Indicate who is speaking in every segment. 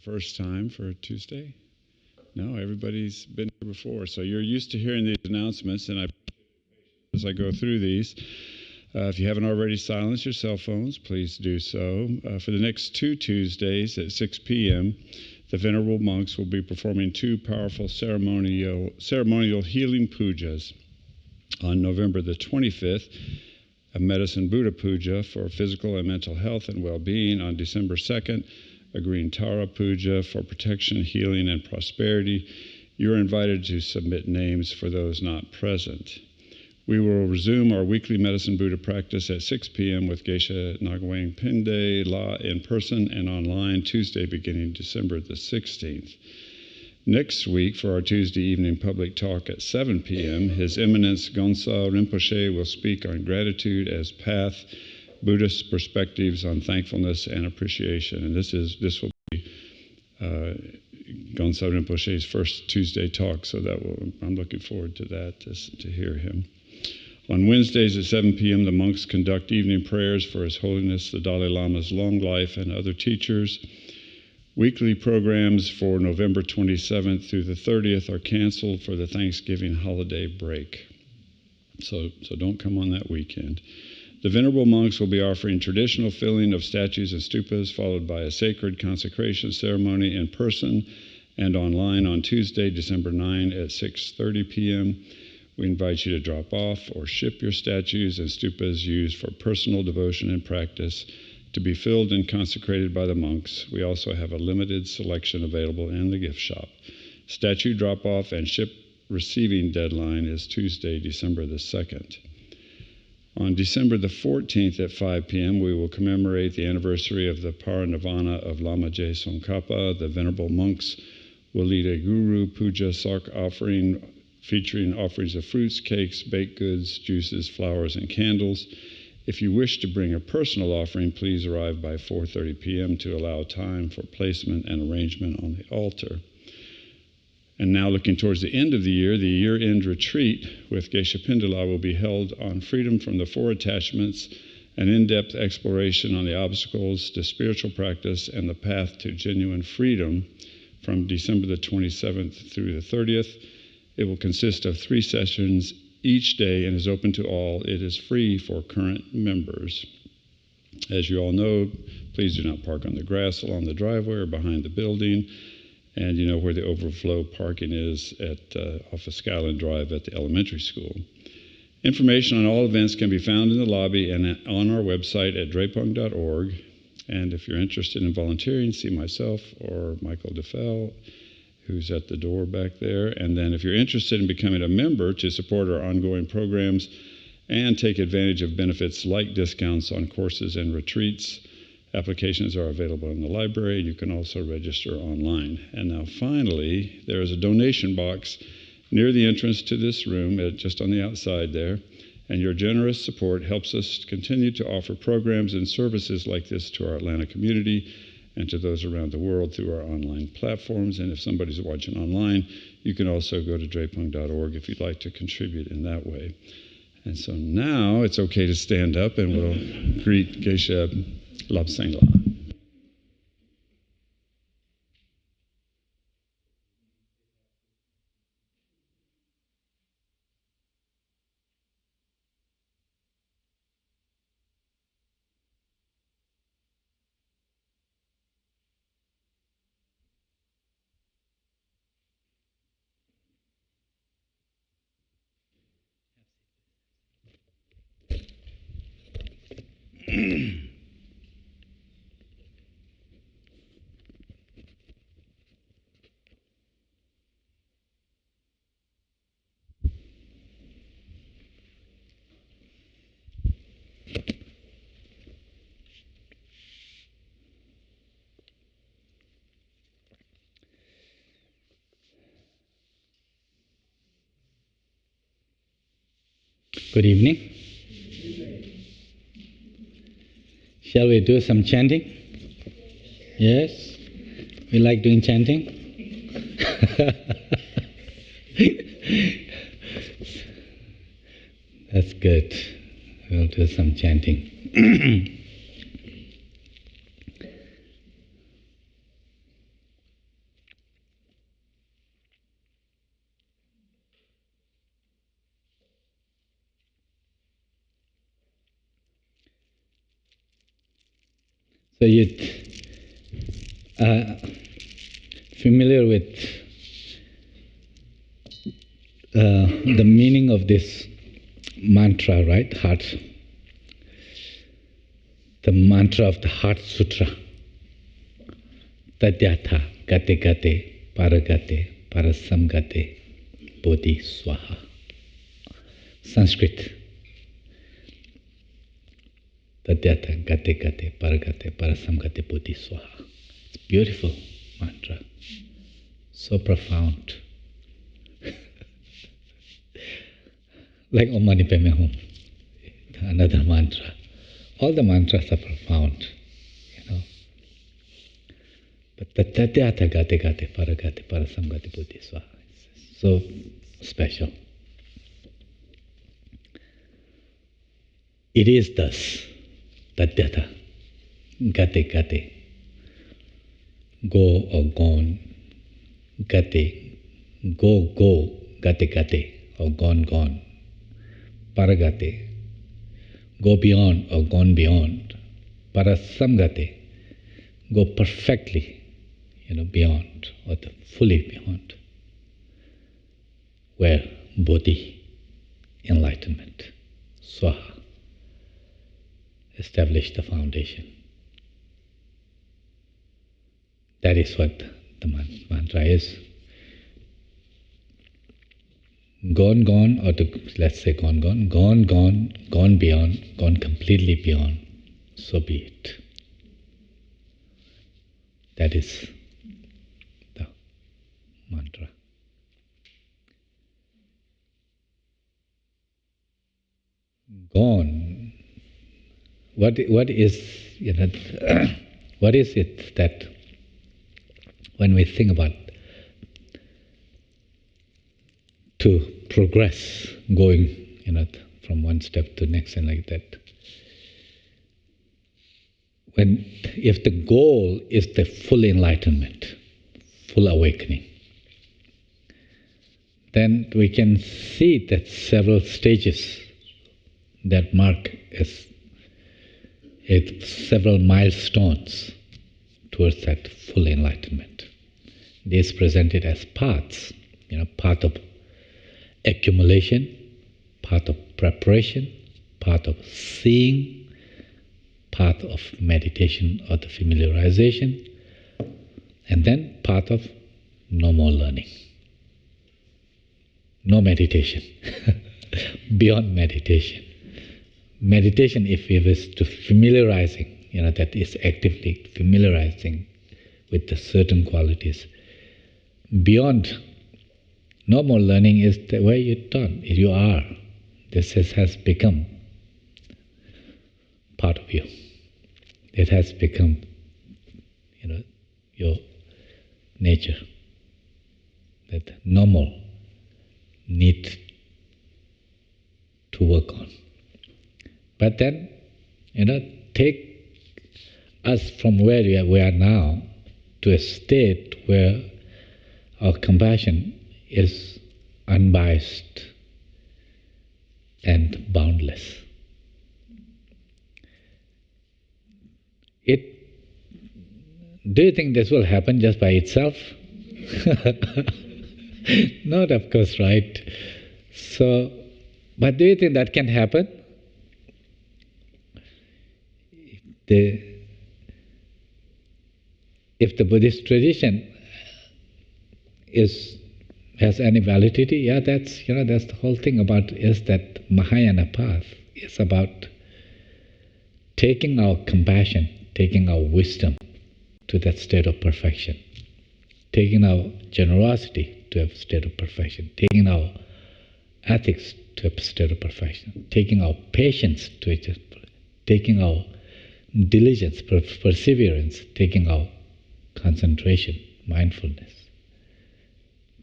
Speaker 1: First time for Tuesday? No, everybody's been here before. So you're used to hearing these announcements, and as I go through these, if you haven't already silenced your cell phones, please do so. For the next 2 Tuesdays at 6 p.m., the Venerable Monks will be performing 2 powerful ceremonial healing pujas. On November the 25th, a Medicine Buddha Puja for physical and mental health and well-being. On December 2nd, a Green Tara Puja for protection, healing, and prosperity. You're invited to submit names for those not present. We will resume our weekly Medicine Buddha practice at 6 p.m. with Geshe Nagwang Pinde La in person and online Tuesday beginning December the 16th. Next week, for our Tuesday evening public talk at 7 p.m., His Eminence Gonsal Rinpoche will speak on gratitude as path, Buddhist perspectives on thankfulness and appreciation. And this will be Gonsal Rinpoche's first Tuesday talk, so I'm looking forward to that, to hear him. On Wednesdays at 7 p.m., the monks conduct evening prayers for His Holiness the Dalai Lama's long life and other teachers. Weekly programs for November 27th through the 30th are canceled for the Thanksgiving holiday break. So don't come on that weekend. The Venerable Monks will be offering traditional filling of statues and stupas, followed by a sacred consecration ceremony in person and online on Tuesday, December 9 at 6:30 p.m. We invite you to drop off or ship your statues and stupas used for personal devotion and practice to be filled and consecrated by the monks. We also have a limited selection available in the gift shop. Statue drop-off and ship receiving deadline is Tuesday, December the 2nd. On December the 14th at 5 p.m., we will commemorate the anniversary of the Parinirvana of Lama Je Tsongkhapa. The Venerable Monks will lead a Guru Puja Sak offering featuring offerings of fruits, cakes, baked goods, juices, flowers, and candles. If you wish to bring a personal offering, please arrive by 4:30 p.m. to allow time for placement and arrangement on the altar. And now looking towards the end of the year-end retreat with Geshe Pindala will be held on freedom from the 4 attachments, an in-depth exploration on the obstacles to spiritual practice and the path to genuine freedom from December the 27th through the 30th. It will consist of 3 sessions each day and is open to all. It is free for current members. As you all know, please do not park on the grass along the driveway or behind the building. And you know where the overflow parking is off of Skyland Drive at the elementary school. Information on all events can be found in the lobby and on our website at drepung.org. And if you're interested in volunteering, see myself or Michael DeFell, who's at the door back there. And then if you're interested in becoming a member to support our ongoing programs and take advantage of benefits like discounts on courses and retreats, applications are available in the library. You can also register online. And now finally, there is a donation box near the entrance to this room, just on the outside there. And your generous support helps us continue to offer programs and services like this to our Atlanta community and to those around the world through our online platforms. And if somebody's watching online, you can also go to drepung.org if you'd like to contribute in that way. And so now it's okay to stand up and we'll greet Geshe Lobsang La.
Speaker 2: Good evening. Shall we do some chanting? Yes? We like doing chanting? That's good. We'll do some chanting. So you familiar with the meaning of this mantra, right? Heart. The mantra of the Heart Sutra. Tadyatha gate gate paragate parasamgate bodhi swaha. Sanskrit. Tadyatha gate gate paragate parasamgate bodhi swaha. It's a beautiful mantra. So profound. Like Om Mani Padme Hum, another mantra. All the mantras are profound, you know. But the Tadyatha gate gate paragate parasamgate bodhi swaha is so special. It is thus, Tadyatha gate gate, go or gone, gate, go, gate gate, or gone, paragate, go beyond or gone beyond, parasamgate, go perfectly, beyond or fully beyond, where bodhi, enlightenment, swaha, establish the foundation. That is what the mantra is. Gone, or let's say gone, gone beyond, gone completely beyond, so be it. That is the mantra. Gone. What is what is it that when we think about to progress, going, from one step to the next and like that. If the goal is the full enlightenment, full awakening, then we can see that several stages that mark as several milestones towards that full enlightenment. It is presented as paths, path of accumulation, path of preparation, path of seeing, path of meditation or the familiarization, and then path of no more learning, no meditation, beyond meditation. Meditation, if it is to familiarizing, that is actively familiarizing with the certain qualities. Beyond no more learning is the way you are. This has become part of you. It has become, your nature. That no more need to work on. But then, take us from where we are now to a state where our compassion is unbiased and boundless. Do you think this will happen just by itself? Not, of course, right? So, but do you think that can happen? If the Buddhist tradition has any validity, yeah, that's the whole thing about is that Mahayana path is about taking our compassion, taking our wisdom to that state of perfection, taking our generosity to a state of perfection, taking our ethics to a state of perfection, taking our patience to it, taking our diligence, perseverance, taking our concentration, mindfulness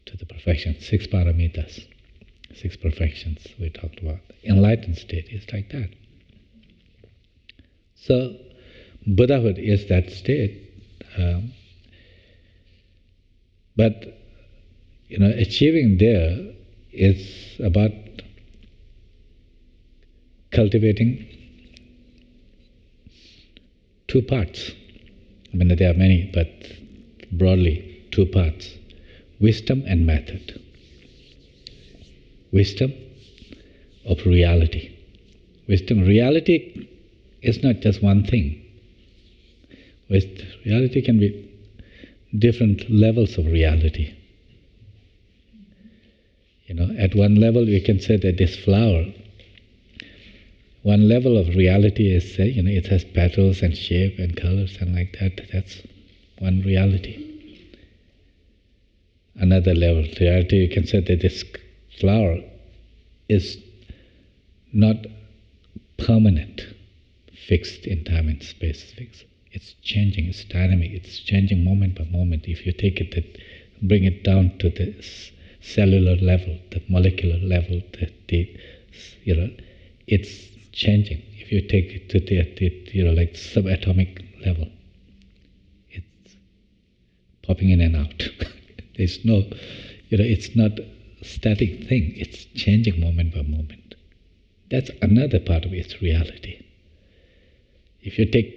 Speaker 2: to the perfection. 6 paramitas, 6 perfections we talked about. Enlightened state is like that. So Buddhahood is that state. But achieving there is about cultivating 2 parts. I mean, there are many, but broadly, two parts: wisdom and method. Wisdom of reality. Wisdom, reality is not just one thing. Reality can be different levels of reality. At one level we can say that this flower, one level of reality is, say, it has petals and shape and colors and like that. That's one reality. Another level of reality, you can say that this flower is not permanent, fixed in time and space, fixed. It's changing, it's dynamic, it's changing moment by moment. If you take it, bring it down to the cellular level, the molecular level, it's changing. If you take it to the like subatomic level, it's popping in and out. There's no, it's not a static thing. It's changing moment by moment. That's another part of its reality. If you take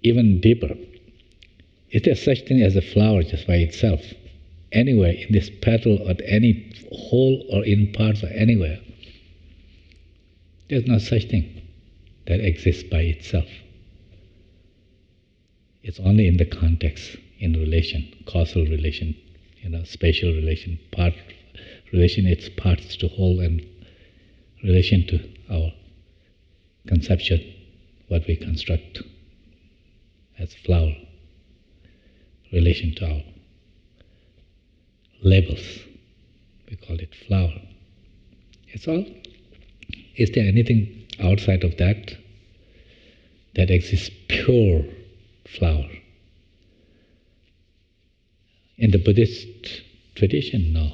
Speaker 2: even deeper, is there such thing as a flower just by itself? Anywhere in this petal or any whole or in parts or anywhere, there's no such thing that exists by itself. It's only in the context, in relation, causal relation, spatial relation, part relation, its parts to whole, and relation to our conception, what we construct as flower, relation to our labels. We call it flower. It's all. Is there anything outside of that that exists pure flower? In the Buddhist tradition, no.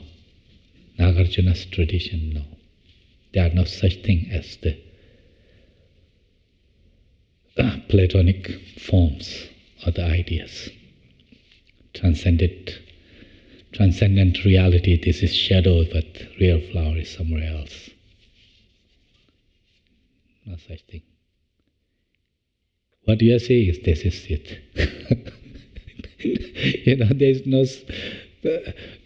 Speaker 2: Nagarjuna's tradition, no. There are no such thing as the Platonic forms or the ideas. Transcendent reality, this is shadow, but real flower is somewhere else. No such thing. What you are saying is this is it. There's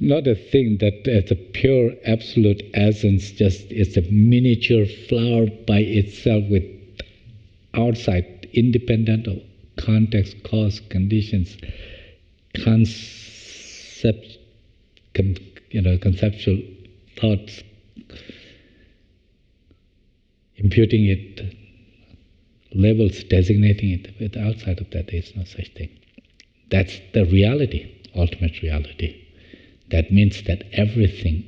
Speaker 2: not a thing that as a pure absolute essence, just it's a miniature flower by itself with outside, independent of context, cause, conditions, conceptual thoughts, imputing it, labels, designating it. With outside of that, there is no such thing. That's the reality, ultimate reality. That means that everything,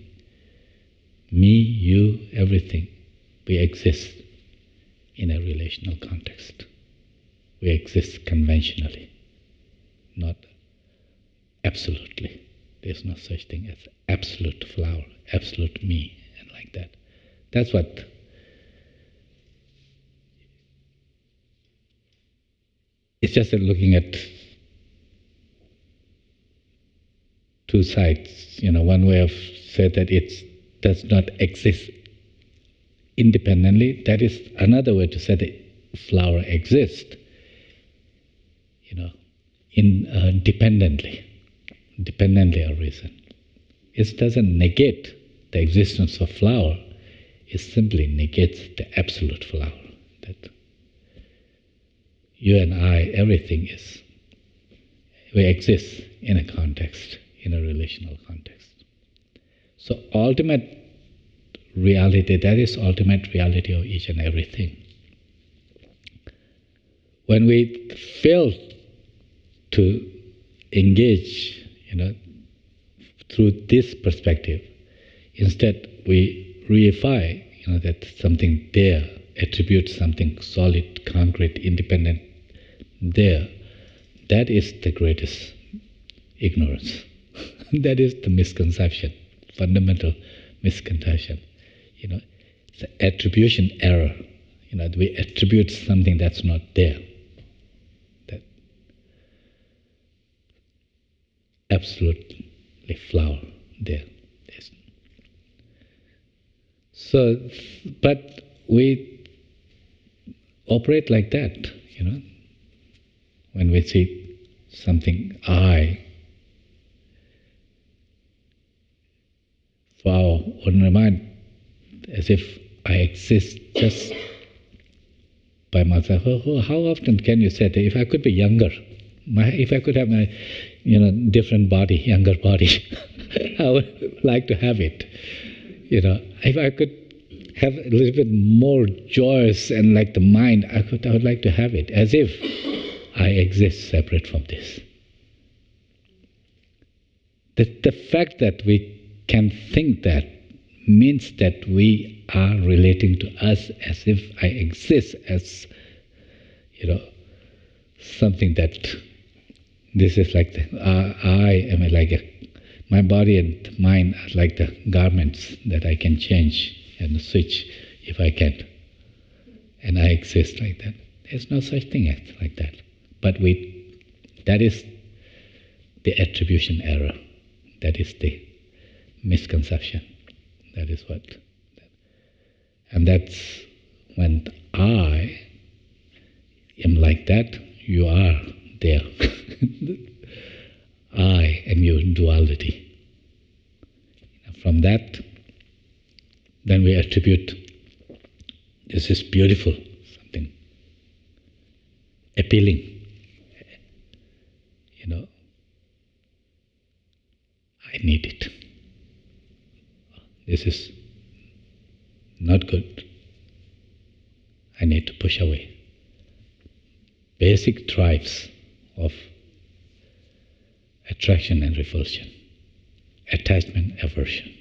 Speaker 2: me, you, everything, we exist in a relational context. We exist conventionally, not absolutely. There's no such thing as absolute flower, absolute me, and like that. That's what it's just looking at two sides. One way of saying that it does not exist independently. That is another way to say that flower exists, dependently of reason. It doesn't negate the existence of flower. It simply negates the absolute flower. That you and I, everything is, we exist in a context, in a relational context. So ultimate reality, that is ultimate reality of each and everything. When we fail to engage, through this perspective, instead we reify, that something there, attribute something solid, concrete, independent there. That is the greatest ignorance. That is the misconception, fundamental misconception. It's an attribution error. We attribute something that's not there. That absolutely flower there. So, but we operate like that, when we see something I, for our ordinary mind, as if I exist just by myself. How often can you say that if I could be younger, if I could have my different body, younger body, I would like to have it. If I could have a little bit more joyous and like the mind, I would like to have it, as if I exist separate from this. The fact that we can think that means that we are relating to us as if I exist as, something that this is like I am like my body and mind are like the garments that I can change and switch if I can. And I exist like that. There's no such thing as like that. But that is the attribution error. That is the misconception. That is what. And that's when I am like that, you are there. I and your duality. From that, then we attribute this is beautiful, something appealing. I need it. This is not good. I need to push away. Basic drives of attraction and repulsion, attachment, aversion.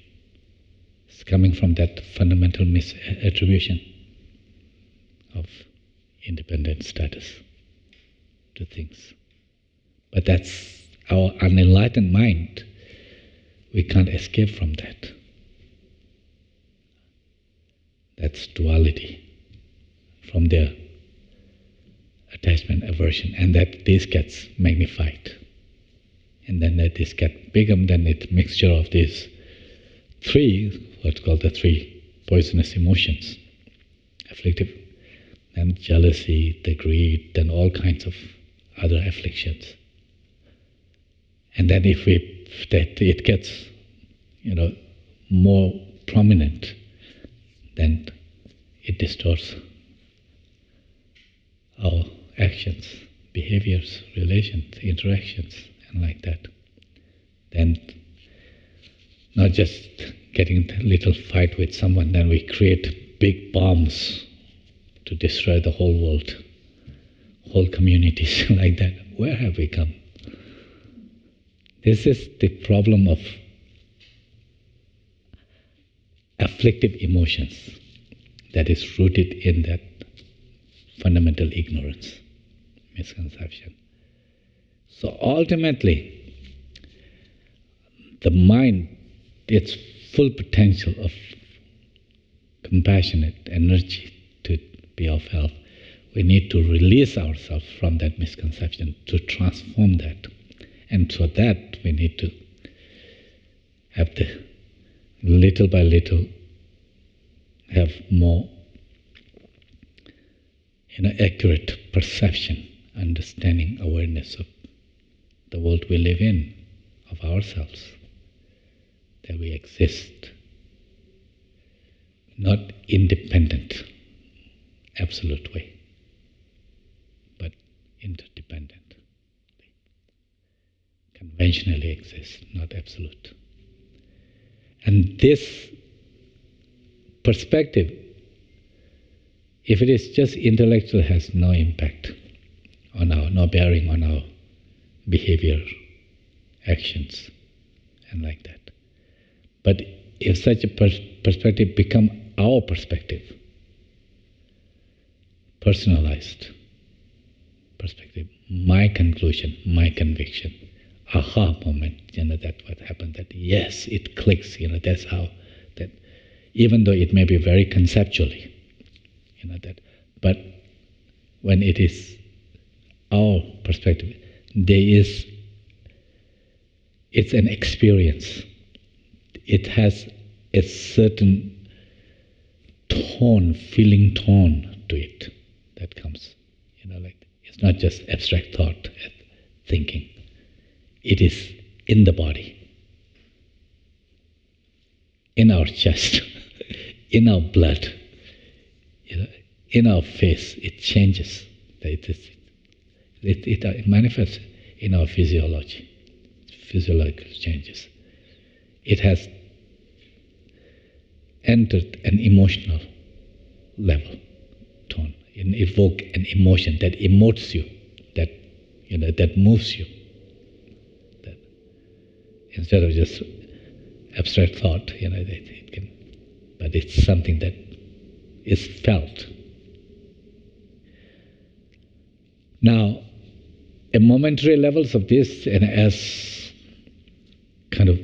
Speaker 2: It's coming from that fundamental misattribution of independent status to things. But that's our unenlightened mind. We can't escape from that. That's duality. From there, attachment, aversion, and that this gets magnified. And then that this gets bigger, then it's mixture of these three, what's called the three poisonous emotions. Afflictive, and jealousy, the greed, then all kinds of other afflictions. And then if it gets, more prominent, then it distorts our actions, behaviors, relations, interactions, and like that. Then not just getting a little fight with someone, then we create big bombs to destroy the whole world, whole communities like that. Where have we come? This is the problem of afflictive emotions that is rooted in that fundamental ignorance, misconception. So ultimately, the mind, its full potential of compassionate energy to be of help, we need to release ourselves from that misconception to transform that. And so that we need to have the little by little have more accurate perception, understanding, awareness of the world we live in, of ourselves, that we exist, not independent, absolute way, but interdependent. Conventionally exist, not absolute. And this perspective, if it is just intellectual, has no impact on no bearing on our behavior, actions, and like that. But if such a perspective become our perspective, personalized perspective, my conclusion, my conviction, aha moment, that's what happened, that yes, it clicks, that's how, that even though it may be very conceptually, that, but when it is our perspective, it's an experience. It has a certain tone, feeling tone to it that comes, like, it's not just abstract thought, thinking. It is in the body, in our chest, in our blood, in our face. It changes. It manifests in our physiology, physiological changes. It has entered an emotional level, tone, and evoke an emotion that emotes you, that moves you. That instead of just abstract thought, it can, but it's something that is felt. Now, at momentary levels of this, and as kind of,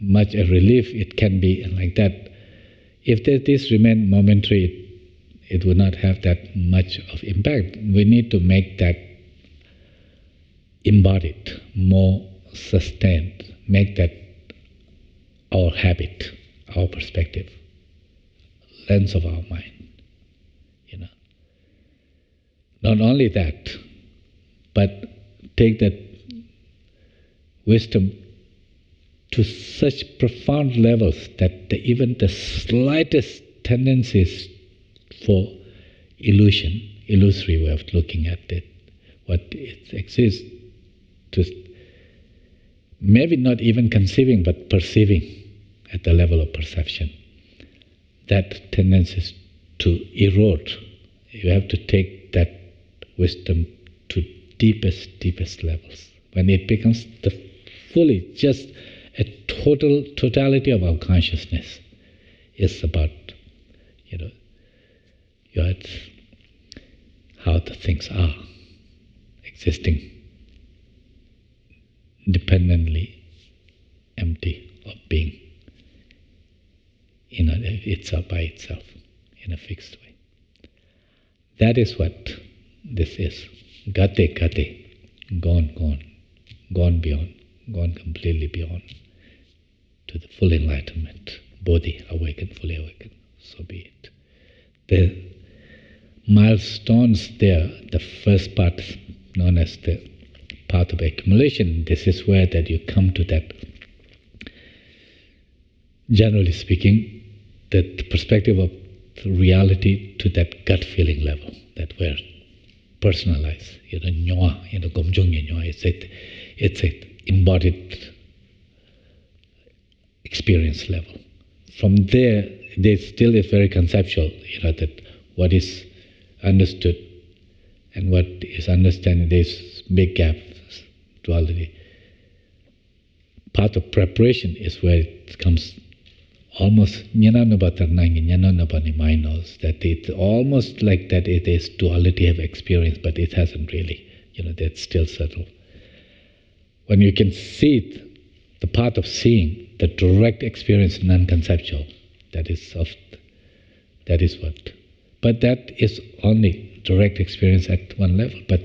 Speaker 2: much a relief it can be like that. If this remain momentary, it would not have that much of impact. We need to make that embodied, more sustained, make that our habit, our perspective, lens of our mind. Not only that, but take that wisdom to such profound levels that even the slightest tendencies for illusory way of looking at it, what it exists, to maybe not even conceiving but perceiving at the level of perception, that tendency to erode. You have to take that wisdom to deepest levels. When it becomes the fully just a totality of our consciousness, is about how the things are, existing independently, empty of being, itself by itself, in a fixed way. That is what this is. Gate, gone beyond, gone completely beyond to the full enlightenment. Bodhi, awakened, fully awakened, so be it. The milestones there, the first part known as the path of accumulation, this is where that you come to that, generally speaking, that perspective of reality to that gut feeling level, that we're personalized, it's an embodied experience level. From there still is very conceptual, that what is understood and what is understanding, there's big gap, duality. Part of preparation is where it comes almost that it's almost like that it is duality of experience, but it hasn't really, that's still subtle. When you can see it, the path of seeing, the direct experience, non-conceptual, that is what. But that is only direct experience at one level, but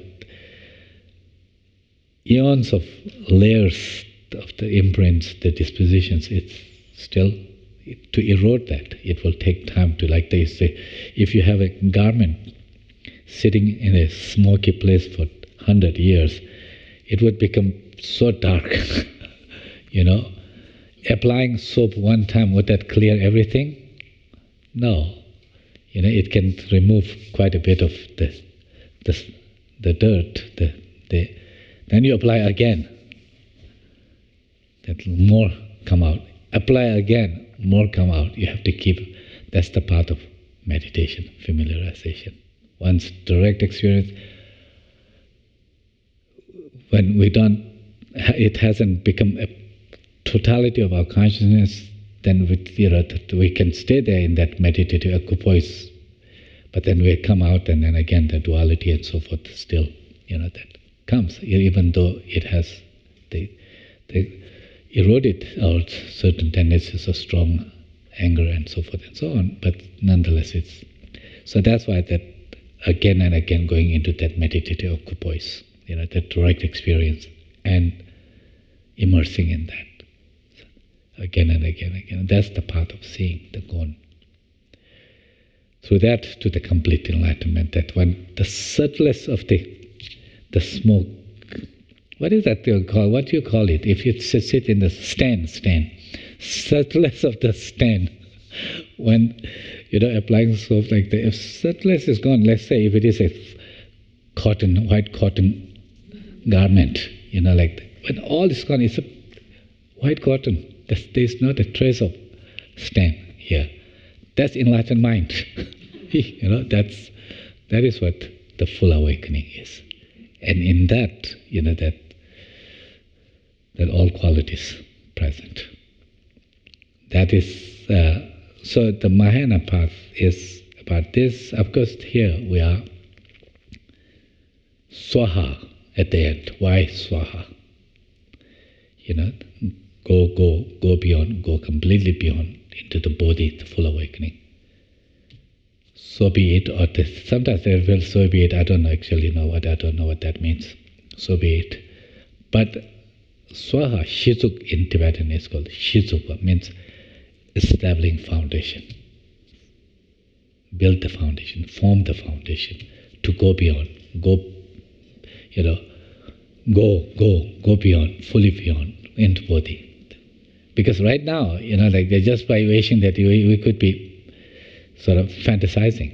Speaker 2: eons of layers of the imprints, the dispositions, it's still, to erode that, it will take time to, like they say, if you have a garment sitting in a smoky place for 100 years, it would become so dark, Applying soap one time, would that clear everything? No. It can remove quite a bit of the dirt. Then you apply again, that more come out. Apply again, more come out. You have to keep, that's the part of meditation, familiarization. Once direct experience, when we don't, it hasn't become a totality of our consciousness, then we can stay there in that meditative equipoise, but then we come out, and then again the duality and so forth still, that comes, even though it has they eroded our certain tendencies of strong anger and so forth and so on, but nonetheless it's, so that's why that again and again going into that meditative equipoise, that direct experience and immersing in that. Again and again. That's the path of seeing, the gone. through that to the complete enlightenment. That one, the subtlest of the smoke. What is that you call? What do you call it? If you sit in the stand, subtlest of the stand. When applying soap like that, if subtlest is gone, let's say if it is a white cotton garment, like that. When all is gone, it's a white cotton. There's not a trace of stain here. That's enlightened mind. That is what the full awakening is. And in that, that all qualities present. That is, so the Mahayana path is about this. Of course, here we are Swaha at the end. Why Swaha? Go beyond, go completely beyond into the Bodhi, the full awakening. So be it, or sometimes they will so be it. I don't actually know what that means. So be it. But Swaha, Shizuk in Tibetan is called Shizuk, means establishing foundation. Build the foundation, form the foundation to go beyond, go beyond, fully beyond into Bodhi. Because right now, like just by wishing that we could be sort of fantasizing,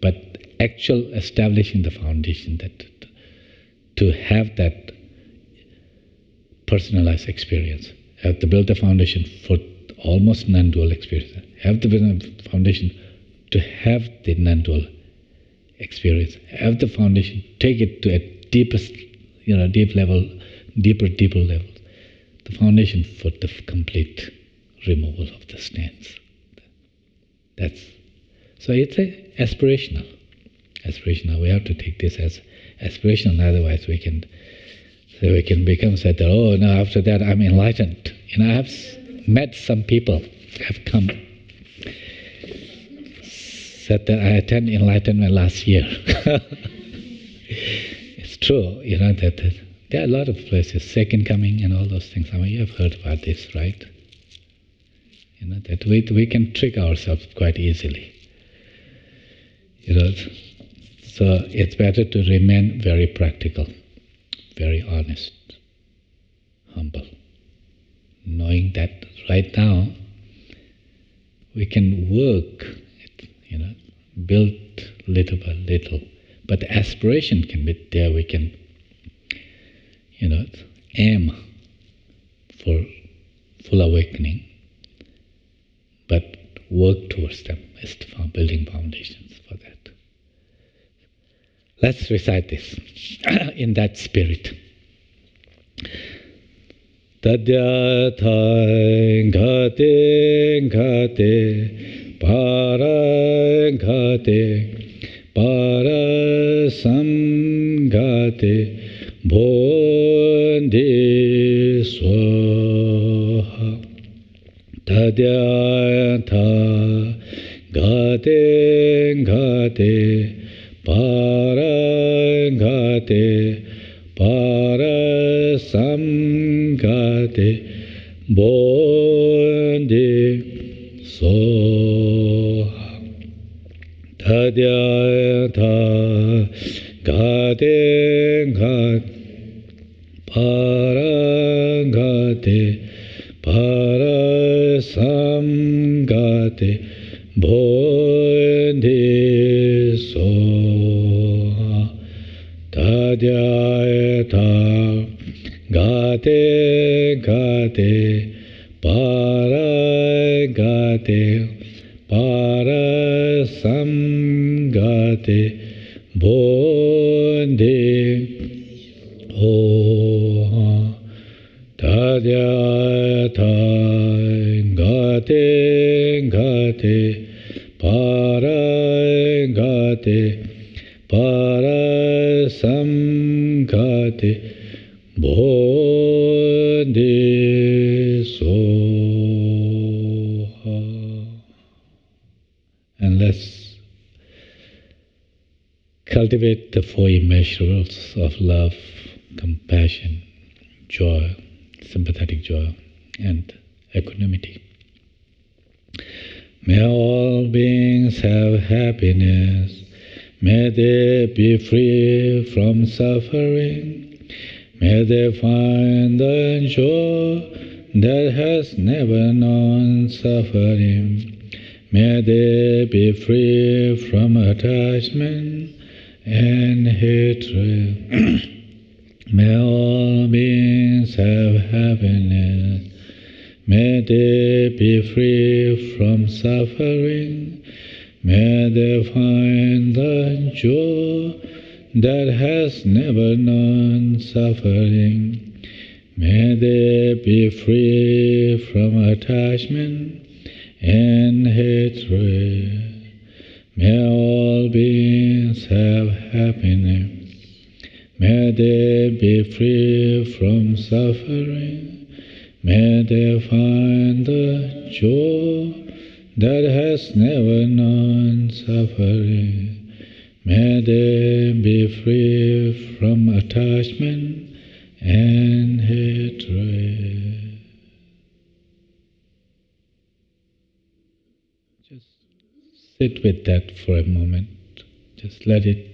Speaker 2: but actual establishing the foundation, that to have that personalized experience, have to build the foundation for almost non-dual experience, have to build a foundation to have the non-dual experience, have the foundation, take it to a deepest, deeper levels, the foundation for the complete removal of the stains. So it's aspirational. We have to take this as aspirational, otherwise we can become said that, oh no, after that I'm enlightened. I have met some people have come, said that I attended enlightenment last year. It's true, that there are a lot of places, second coming and all those things. You have heard about this, right? That we can trick ourselves quite easily. So it's better to remain very practical, very honest, humble, knowing that right now we can work, build little by little, but the aspiration can be there. We can, aim for full awakening, but work towards them as building foundations for that. Let's recite this in that spirit. Tadyatha gate gate paragate parasam gate bodhi swaha. Tadyatha gate gate paragate parasam gate bodhi soha. Tadyatha gate gate paragate parasam gate bodhi soha. Tadyatha gate gate paragate parasam gate bodhi soha. Tadyatha gate gate paragate parasam gate bodhi soha. And let's cultivate the four immeasurables of love, compassion, joy, sympathetic joy, and equanimity. May all beings have happiness. May they be free from suffering. May they find the joy that has never known suffering. May they be free from attachment and hatred. May all beings have happiness. May they be free from suffering. May they find the joy that has never known suffering. May they be free from attachment and hatred. May all beings have happiness. May they be free from suffering. May they find the joy that has never known suffering. May they be free from attachment and hatred. Just sit with that for a moment. Just let it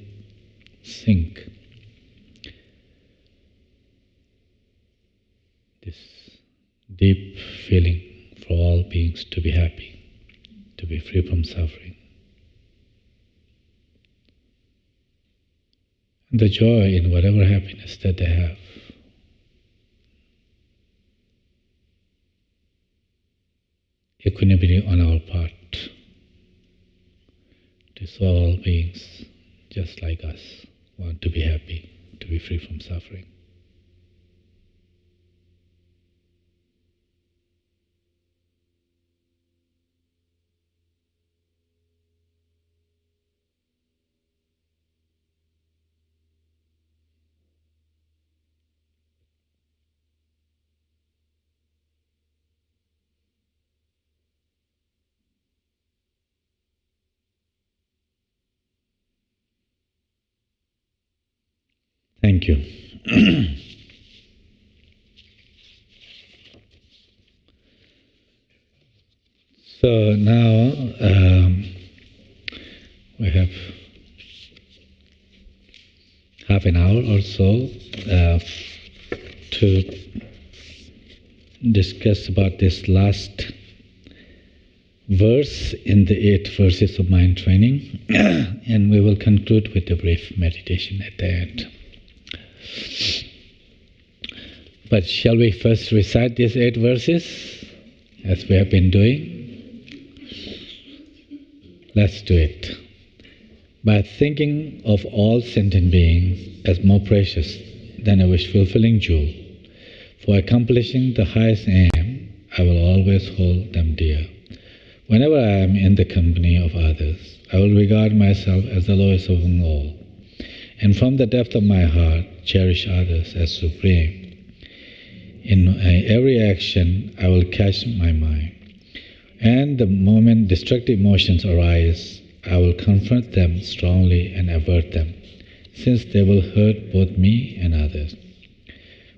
Speaker 2: sink. This deep feeling for all beings to be happy, to be free from suffering. And the joy in whatever happiness that they have. Equanimity on our part. These all beings, just like us, want to be happy, to be free from suffering. Thank you. So now we have half an hour or so to discuss about this last verse in the 8 verses of mind training, and we will conclude with a brief meditation at the end. But shall we first recite these 8 verses, as we have been doing? Let's do it. By thinking of all sentient beings as more precious than a wish-fulfilling jewel, for accomplishing the highest aim, I will always hold them dear. Whenever I am in the company of others, I will regard myself as the lowest of them all, and from the depth of my heart, cherish others as supreme. In every action, I will catch my mind, and the moment destructive emotions arise, I will confront them strongly and avert them, since they will hurt both me and others.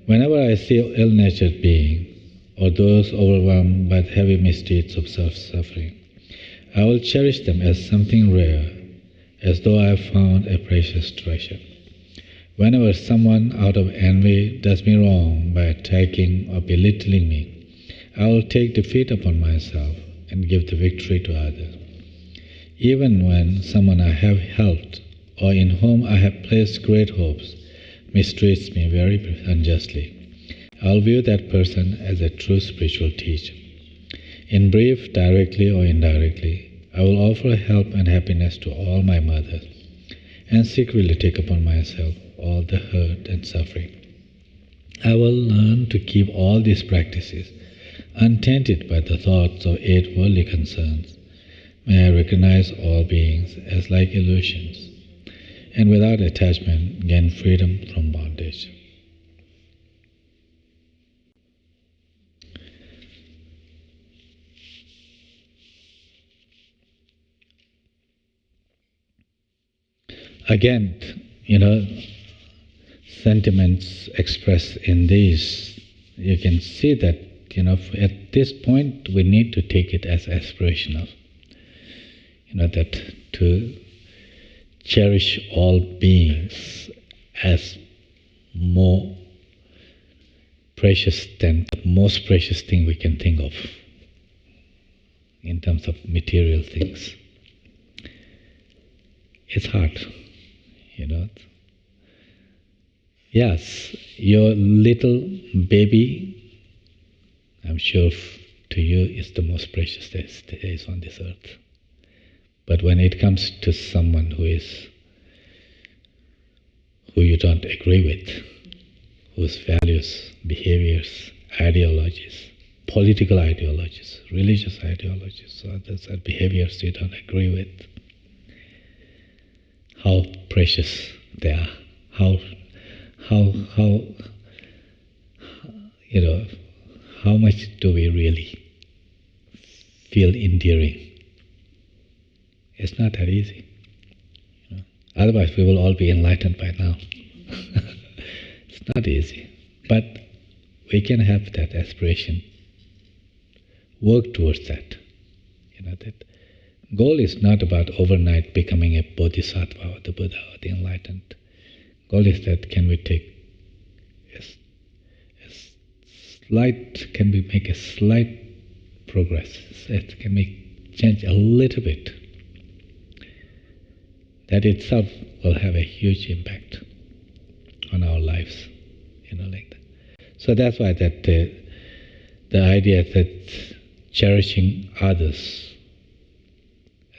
Speaker 2: Whenever I see ill-natured beings, or those overwhelmed by the heavy misdeeds of self-suffering, I will cherish them as something rare, as though I have found a precious treasure. Whenever someone out of envy does me wrong by attacking or belittling me, I will take defeat upon myself and give the victory to others. Even when someone I have helped or in whom I have placed great hopes mistreats me very unjustly, I will view that person as a true spiritual teacher. In brief, directly or indirectly, I will offer help and happiness to all my mothers, and secretly take upon myself all the hurt and suffering. I will learn to keep all these practices untainted by the thoughts of 8 worldly concerns. May I recognize all beings as like illusions, and without attachment gain freedom from bondage. Again, sentiments expressed in these, you can see that, at this point we need to take it as aspirational. that to cherish all beings as more precious than the most precious thing we can think of in terms of material things. It's hard, Yes, your little baby, I'm sure to you, is the most precious that is on this earth. But when it comes to someone who you don't agree with, whose values, behaviors, ideologies, political ideologies, religious ideologies, others are behaviors you don't agree with, how precious they are, how much do we really feel endearing? It's not that easy. Otherwise we will all be enlightened by now. It's not easy. But we can have that aspiration. Work towards that. That goal is not about overnight becoming a Bodhisattva or the Buddha or the enlightened. Goal is that can we take make a slight progress? Can we change a little bit? That itself will have a huge impact on our lives, like that. So that's why that the idea that cherishing others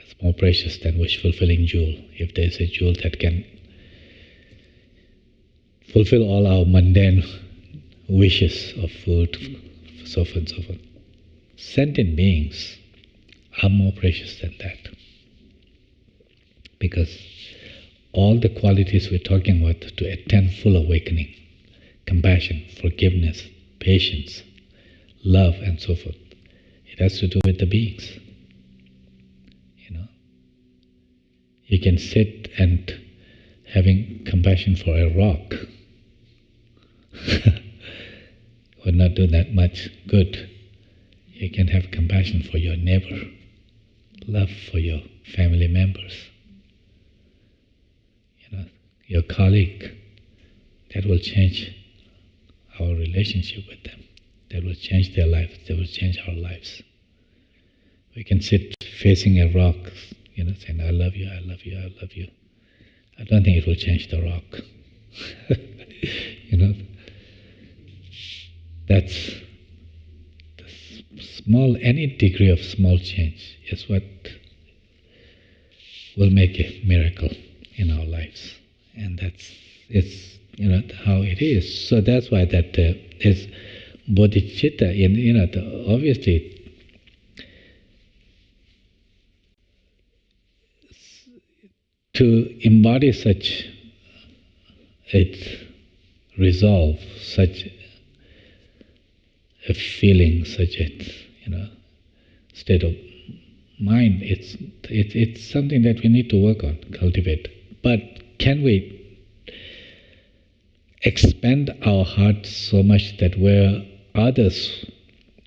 Speaker 2: is more precious than wish-fulfilling jewel. If there's a jewel that can fulfill all our mundane wishes of food, so forth and so forth. Sentient beings are more precious than that. Because all the qualities we're talking about to attain full awakening, compassion, forgiveness, patience, love, and so forth, it has to do with the beings. You can sit and having compassion for a rock would not do that much good. You can have compassion for your neighbor, love for your family members, your colleague. That will change our relationship with them. That will change their lives. That will change our lives. We can sit facing a rock, saying, I love you, I love you, I love you. I don't think it will change the rock. That's any degree of small change is what will make a miracle in our lives. And it's how it is. So that's why that is Bodhicitta, obviously to embody such a resolve, such a feeling, such a state of mind, it's something that we need to work on, cultivate. But can we expand our heart so much that where others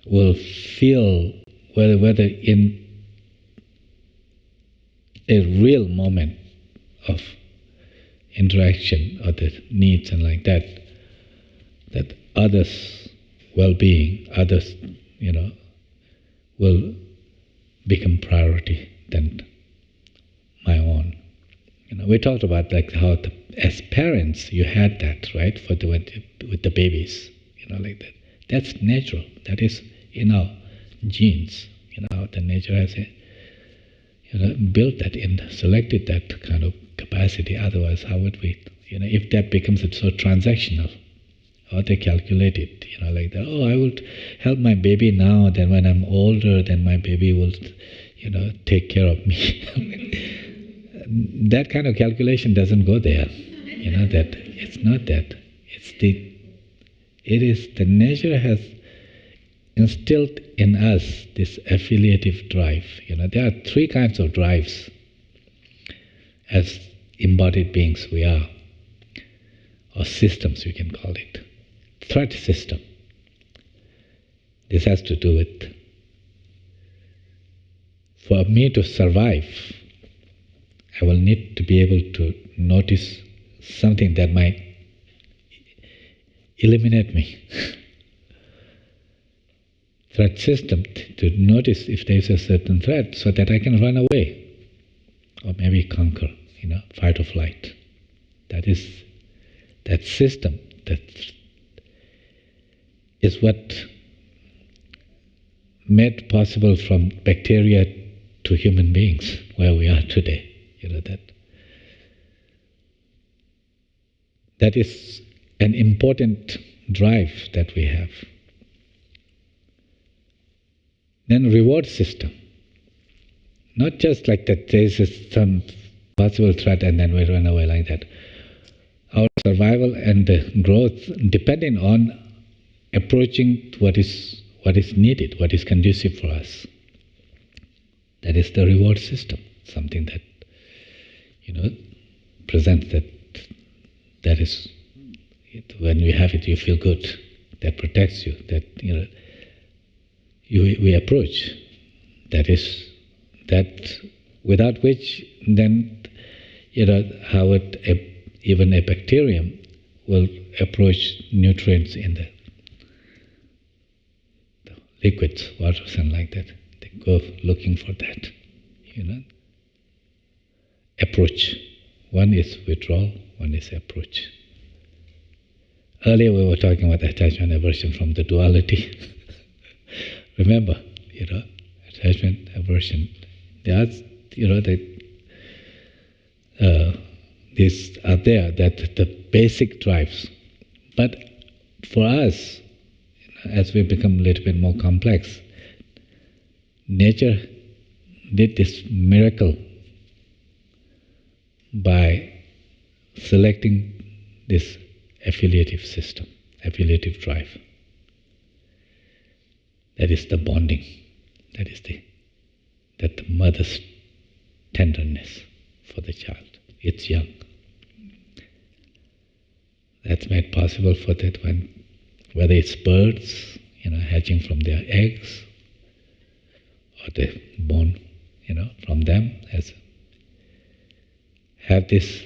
Speaker 2: will feel, whether in a real moment of interaction or the needs and like that, that others' well-being, others, will become priority than my own. We talked about like how as parents you had that, right, with the babies, like that. That's natural. That is in our genes. The nature has built that in, selected that kind of capacity. Otherwise, how would we? If that becomes so transactional, or they calculate it, like that. Oh, I will help my baby now. Then when I'm older, then my baby will, take care of me. That kind of calculation doesn't go there. That it's not that. It is the nature has instilled in us this affiliative drive. There are three kinds of drives as embodied beings we are, or systems you can call it. Threat system. This has to do with for me to survive, I will need to be able to notice something that might eliminate me. Threat system, to notice if there is a certain threat so that I can run away or maybe conquer, fight or flight. That system, that is what made possible from bacteria to human beings where we are today. That is an important drive that we have. Then reward system. Not just like that there is some possible threat and then we run away like that. Our survival and growth depending on approaching what is needed, what is conducive for us. That is the reward system, something that presents that is, when you have it you feel good, that protects you, that we approach. That is that without which then how even a bacterium will approach nutrients in the liquids, waters and like that. They go looking for that. Approach. One is withdrawal, one is approach. Earlier we were talking about attachment aversion from the duality. Remember, attachment aversion. These are there, that the basic drives. But for us, as we become a little bit more complex, nature did this miracle by selecting this affiliative system, affiliative drive. That is the bonding, that the mother's tenderness for the child. It's young. That's made possible for that one, whether it's birds, hatching from their eggs, or the born, from them, have this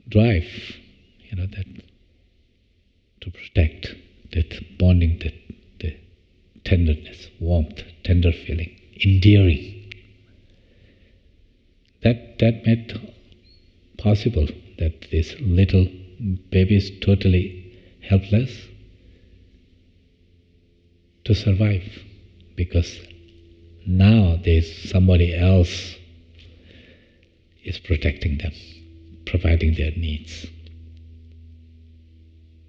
Speaker 2: drive, that to protect, that bonding, the tenderness, warmth, tender feeling, endearing. That made possible that this little baby is totally helpless to survive, because now there's somebody else is protecting them, providing their needs.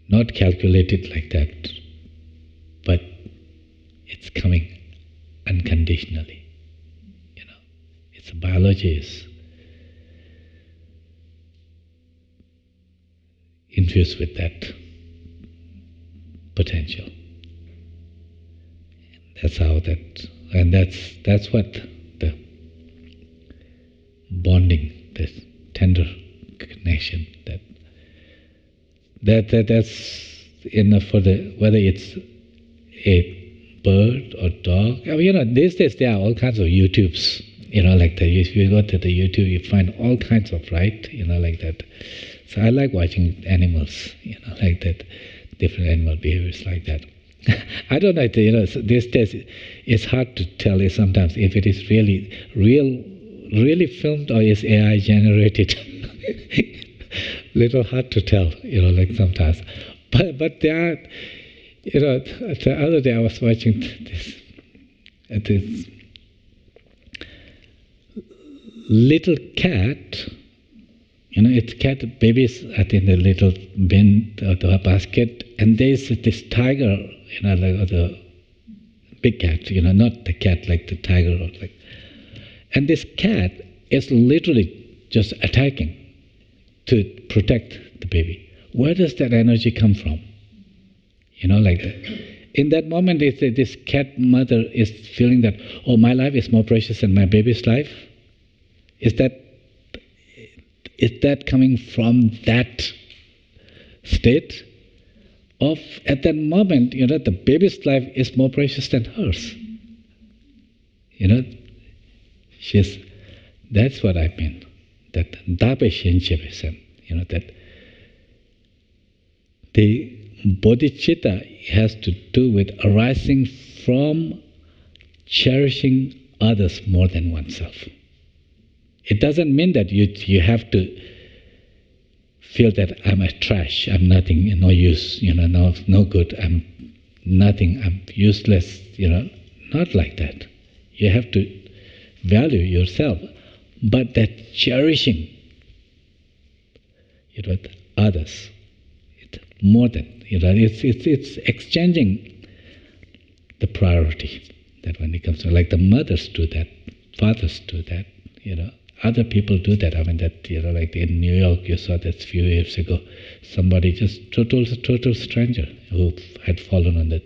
Speaker 2: Not calculated like that, but it's coming unconditionally. Its biology is infused with that potential. That's how that's what the bonding, the tender connection, that's enough for whether it's a bird or dog. These days there are all kinds of YouTubes, like that. If you go to the YouTube, you find all kinds of, right, like that. So I like watching animals, like that, different animal behaviors like that. I don't know, these days it's hard to tell sometimes if it is really filmed or is AI generated. Little hard to tell, like sometimes. But there are, the other day I was watching this little cat. It's cat babies are in the little bin or the basket, and there's this tiger, like the big cat, not the cat like the tiger or like. And this cat is literally just attacking to protect the baby. Where does that energy come from? Like that. In that moment, this cat mother is feeling that, oh, my life is more precious than my baby's life. Is that coming from that state? Of at that moment, the baby's life is more precious than hers. You know, that's what I mean. That Dabeshinchivism, you know, that the bodhicitta has to do with arising from cherishing others more than oneself. It doesn't mean that you have to feel that I'm a trash, I'm nothing, no use, you know, no good, I'm nothing, I'm useless, you know, not like that. You have to value yourself, but that cherishing, you know, others, more than, you know, it's exchanging the priority. That when it comes to, like the mothers do that, fathers do that, you know, other people do that. I mean, that, you know, like in New York, you saw that a few years ago, somebody just total stranger who had fallen on the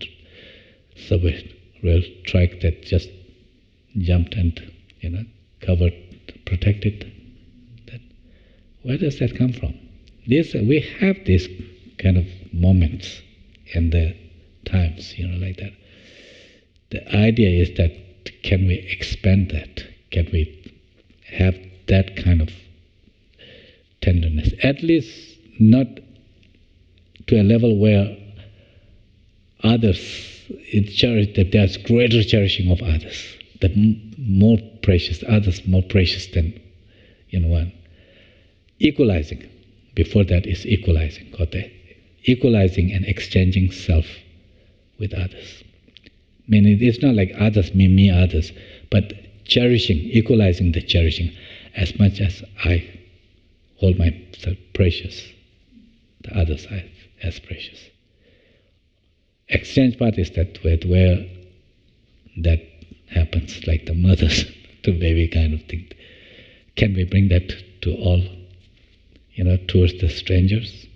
Speaker 2: subway rail track that just jumped and, you know, covered, protected. That, where does that come from? We have these kind of moments in the times, you know, like that. The idea is that, can we expand that? Can we have that kind of tenderness? At least not to a level where others, that there's greater cherishing of others, that more precious, others more precious than, you know, one. Equalizing. Before that is equalizing, kote. Equalizing and exchanging self with others. I mean, it's not like others, me, others, but cherishing, equalizing the cherishing. As much as I hold myself precious, the other side as precious. Exchange part is that where that happens, like the mothers to baby kind of thing. Can we bring that to all, you know, towards the strangers,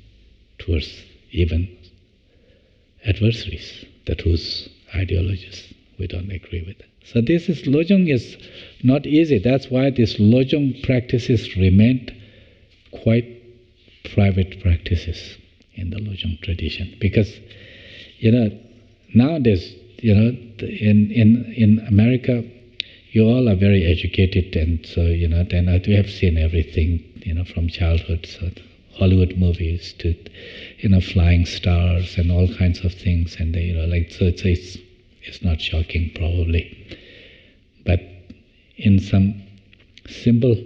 Speaker 2: towards even adversaries, that whose ideologies we don't agree with? So this is, Lo-Jong is not easy. That's why these Lo-Jong practices remained quite private practices in the Lo-Jong tradition. Because, you know, nowadays, you know, in America, you all are very educated, and so, you know, then we have seen everything, you know, from childhood, so Hollywood movies to, you know, flying stars and all kinds of things, and they, you know, like, so it's not shocking probably. But in some simple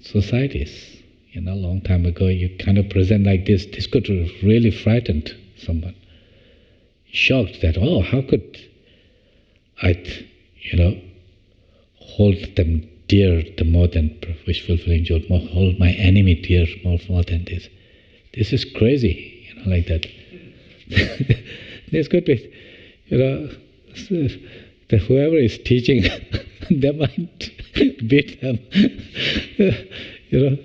Speaker 2: societies, you know, a long time ago, you kind of present like this could really frighten someone. Shocked that, oh, how could I, you know, hold them dear the more than wish-fulfilling joy, hold my enemy dear more than this. This is crazy, you know, like that. This could be, you know, that whoever is teaching, they might beat them, you know.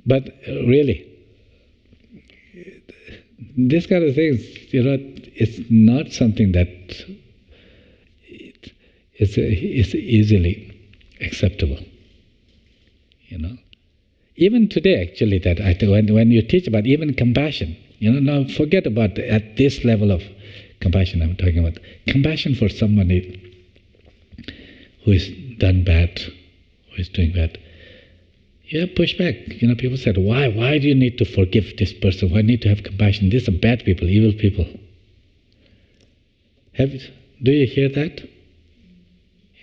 Speaker 2: But really, this kind of things, you know, it's not something that is easily acceptable, you know. Even today, actually, that I think when you teach about even compassion, you know, now forget about at this level of compassion I'm talking about. Compassion for somebody who is done bad, who is doing bad. You have pushback. You know, people said, why do you need to forgive this person? Why need to have compassion? These are bad people, evil people. Do you hear that?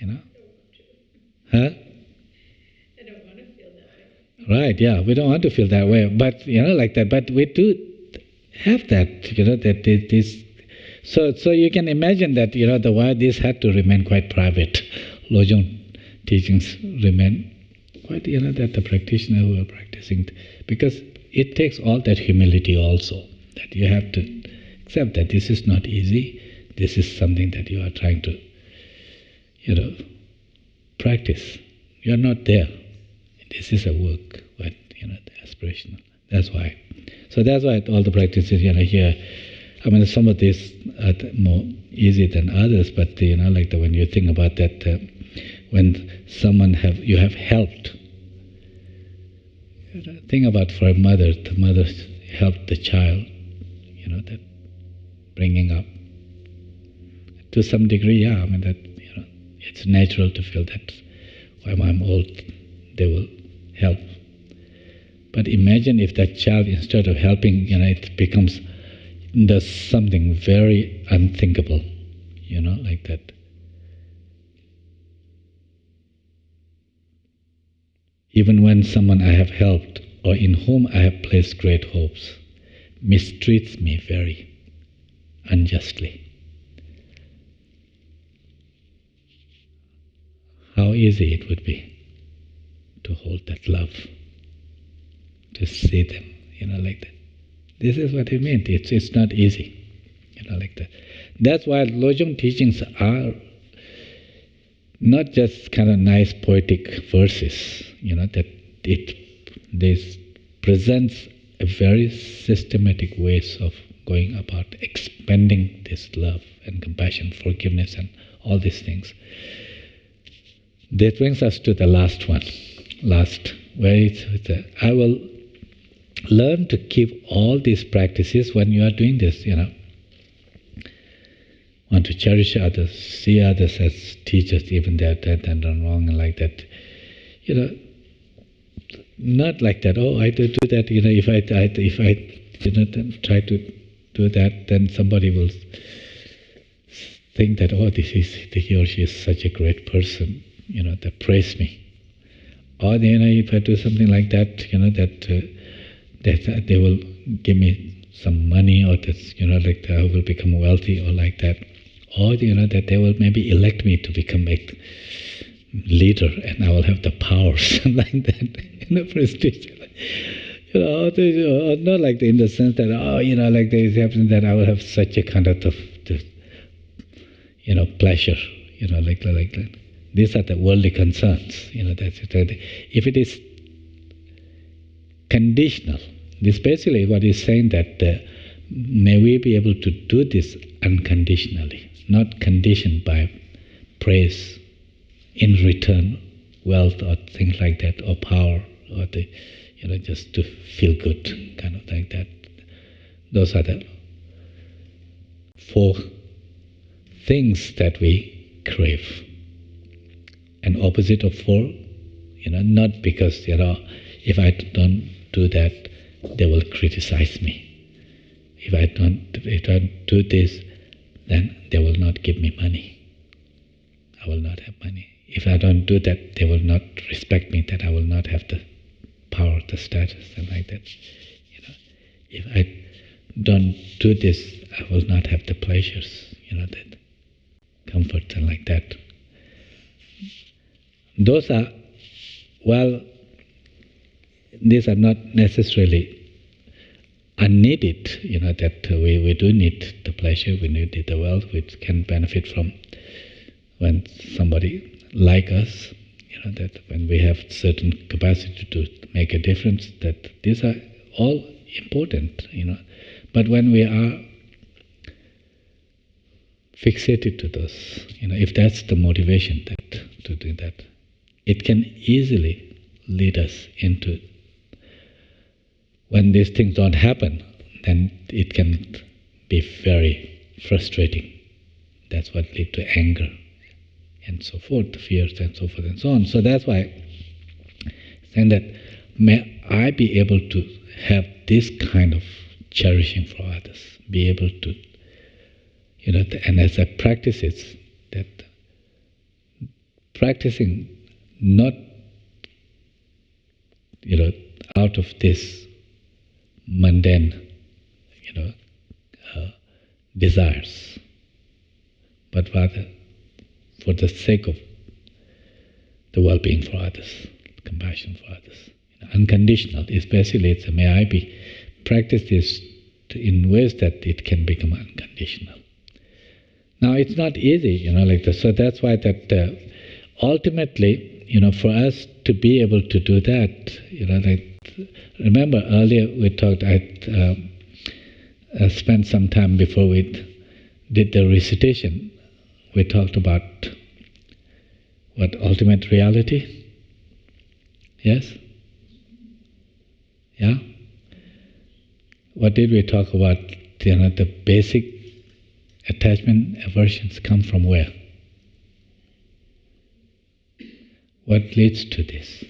Speaker 2: You know? Huh?
Speaker 3: I don't want to feel that way.
Speaker 2: Right, yeah, we don't want to feel that way, but, you know, like that, but we do have that, you know, that this. So you can imagine that, you know, why this had to remain quite private. Lo-Jong teachings remain quite, you know, that the practitioner who are practicing, because it takes all that humility also, that you have to accept that this is not easy, this is something that you are trying to, you know, practice. You are not there. This is a work, but, you know, the aspirational. That's why. So that's why all the practices, you know, here, I mean, some of these are more easy than others, but, you know, like when you think about that, when someone you have helped, you know, think about for a mother, the mother helped the child, you know, that bringing up. To some degree, yeah, I mean, that, you know, It's natural to feel that when I'm old, they will help. But imagine if that child, instead of helping, it does something very unthinkable, like that. Even when someone I have helped or in whom I have placed great hopes mistreats me very unjustly, how easy it would be to hold that love, to see them, like that. This is what it means. It's not easy, like that. That's why Lo-Jong teachings are not just kind of nice poetic verses, that this presents a very systematic ways of going about expanding this love and compassion, forgiveness, and all these things. That brings us to the last one, where I will learn to keep all these practices when you are doing this, Want to cherish others, see others as teachers, even they are dead and done wrong, and like that. Not like that. Oh, I do that. If I try to do that, then somebody will think that, oh, he or she is such a great person. That praise me. Or if I do something like that, that they will give me some money, or that's like that I will become wealthy, or like that. Or that they will maybe elect me to become a leader, and I will have the powers like that, prestige. Not like in the sense that like there is happening that I will have such a kind of pleasure, like that. These are the worldly concerns, that's it. If it is conditional, this basically what is saying that may we be able to do this unconditionally, not conditioned by praise in return, wealth or things like that, or power, or just to feel good, kind of like that. Those are the 4 things that we crave. An opposite of 4, not because, if I don't do that, they will criticize me. If I don't do this, then they will not give me money. I will not have money. If I don't do that, they will not respect me, that I will not have the power, the status, and like that. If I don't do this, I will not have the pleasures, that comfort and like that. Those are, these are not necessarily unneeded, that we do need the pleasure, we need the wealth, which can benefit from when somebody like us, that when we have certain capacity to make a difference, that these are all important, But when we are fixated to those, if that's the motivation to do that, it can easily lead us into, when these things don't happen, then it can be very frustrating. That's what leads to anger and so forth, fears and so forth and so on. So that's why saying that, may I be able to have this kind of cherishing for others, be able to, and as I practice it, that practicing not, out of this mundane, desires, but rather for the sake of the well-being for others, compassion for others. Unconditional, especially it's may I be practice this in ways that it can become unconditional. Now it's not easy, like this. So that's why that ultimately, for us to be able to do that, remember earlier we talked, I spent some time before we did the recitation, we talked about what ultimate reality? Yes? Yeah? What did we talk about? The basic attachment aversions come from where? What leads to this?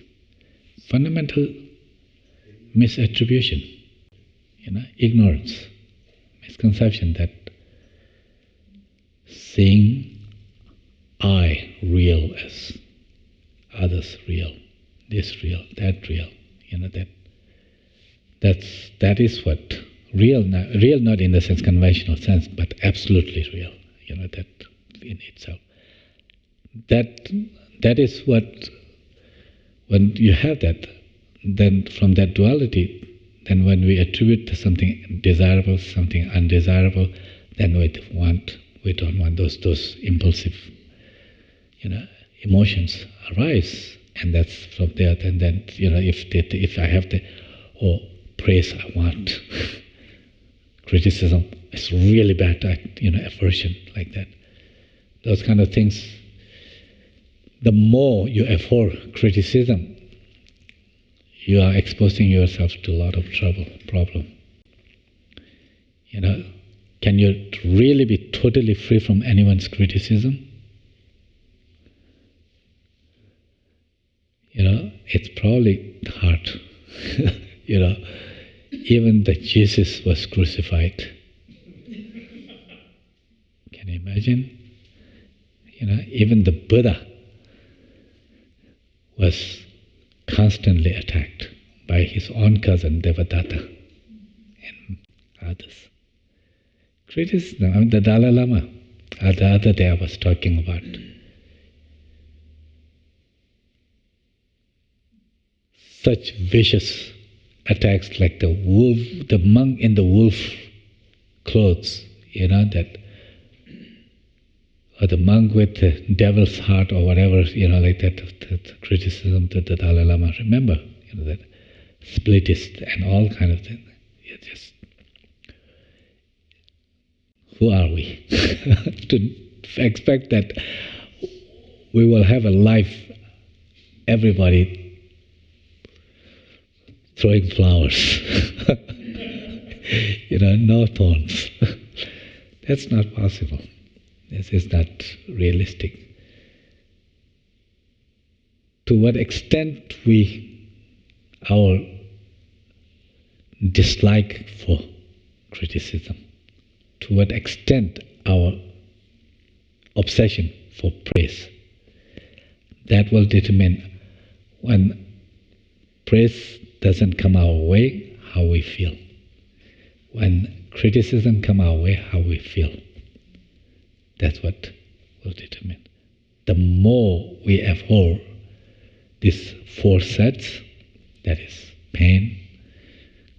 Speaker 2: Fundamental misattribution, ignorance, misconception that seeing I real as others real, this real, that real, that is what real not in the sense conventional sense, but absolutely real, that in itself. That is what, when you have that, then from that duality, then when we attribute to something desirable, something undesirable, then we don't want those impulsive, emotions arise, and that's from there. And then, if I have the praise I want, criticism is really bad, aversion like that. Those kind of things. The more you abhor criticism, you are exposing yourself to a lot of problem. Can you really be totally free from anyone's criticism? It's probably hard. Even the Jesus was crucified. Can you imagine? Even the Buddha was constantly attacked by his own cousin Devadatta and others. Criticism, the Dalai Lama, the other day I was talking about. Such vicious attacks like the monk in the wolf clothes, or the monk with the devil's heart or whatever, like that criticism to the Dalai Lama. Remember, that splitist and all kind of things. Who are we to expect that we will have a life, everybody throwing flowers, no thorns. That's not possible. This is not realistic. To what extent our dislike for criticism, to what extent our obsession for praise, that will determine, when praise doesn't come our way, how we feel. When criticism come our way, how we feel. That's what will determine. The more we abhor these four sets, that is pain,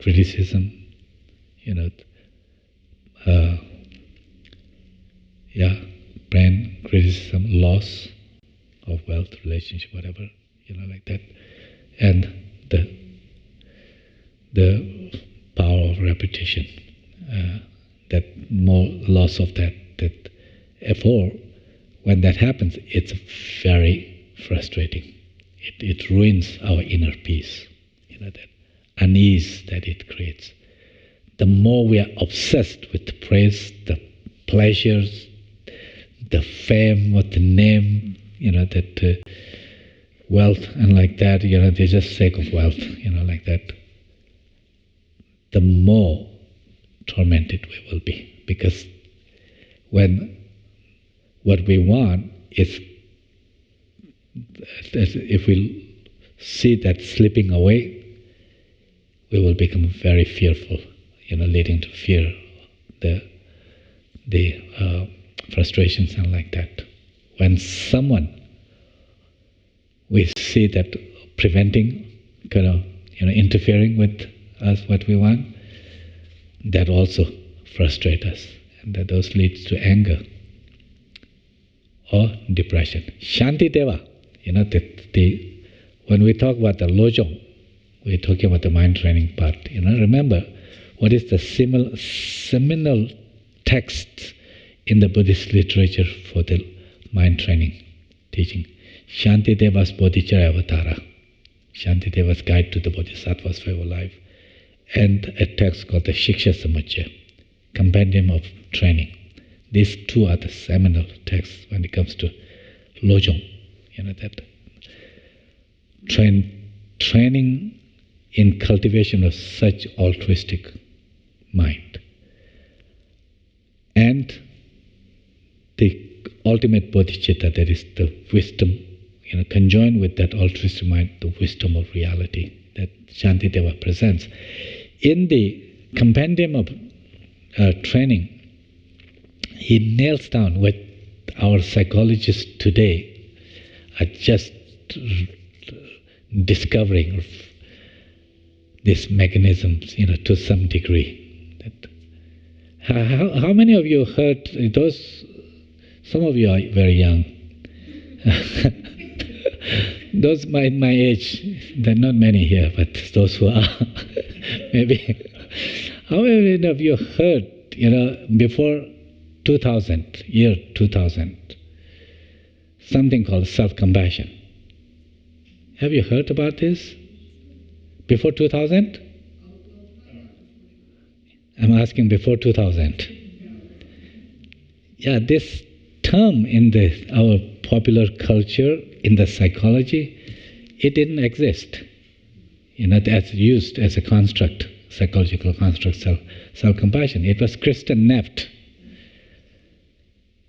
Speaker 2: criticism, pain, criticism, loss of wealth, relationship, whatever, like that, and the power of repetition, that more loss of that abhor, when that happens, it's very frustrating. It ruins our inner peace, that unease that it creates. The more we are obsessed with the praise, the pleasures, the fame, or the name, that wealth and like that, they're just sake of wealth, like that, the more tormented we will be. Because when what we want is, if we see that slipping away, we will become very fearful, leading to fear, the frustrations and like that. When someone we see that preventing, interfering with us, what we want, that also frustrates us, and that those leads to anger or depression. Shanti Deva, when we talk about the Lo-Jong, we're talking about the mind training part. Remember, what is the seminal text in the Buddhist literature for the mind training teaching? Shanti Deva's Bodhicitta Avatara, Shanti Deva's Guide to the Bodhisattvas for Our Life, and a text called the Shiksha Samuccaya, Compendium of Training. These two are the seminal texts when it comes to Lo-Jong, that training in cultivation of such altruistic mind. And the ultimate bodhicitta, that is the wisdom, conjoined with that altruistic mind, the wisdom of reality that Shantideva presents. In the compendium of training, he nails down what our psychologists today are just discovering these mechanisms, to some degree. How many of you heard those? Some of you are very young. Those my age, there are not many here, but those who are, maybe. How many of you heard, before 2000, year 2000, something called self-compassion? Have you heard about this? Before 2000? I'm asking before 2000. Yeah, this term in our popular culture, in the psychology, it didn't exist. That's used as a construct, psychological construct, self-compassion. It was Kristen Neff,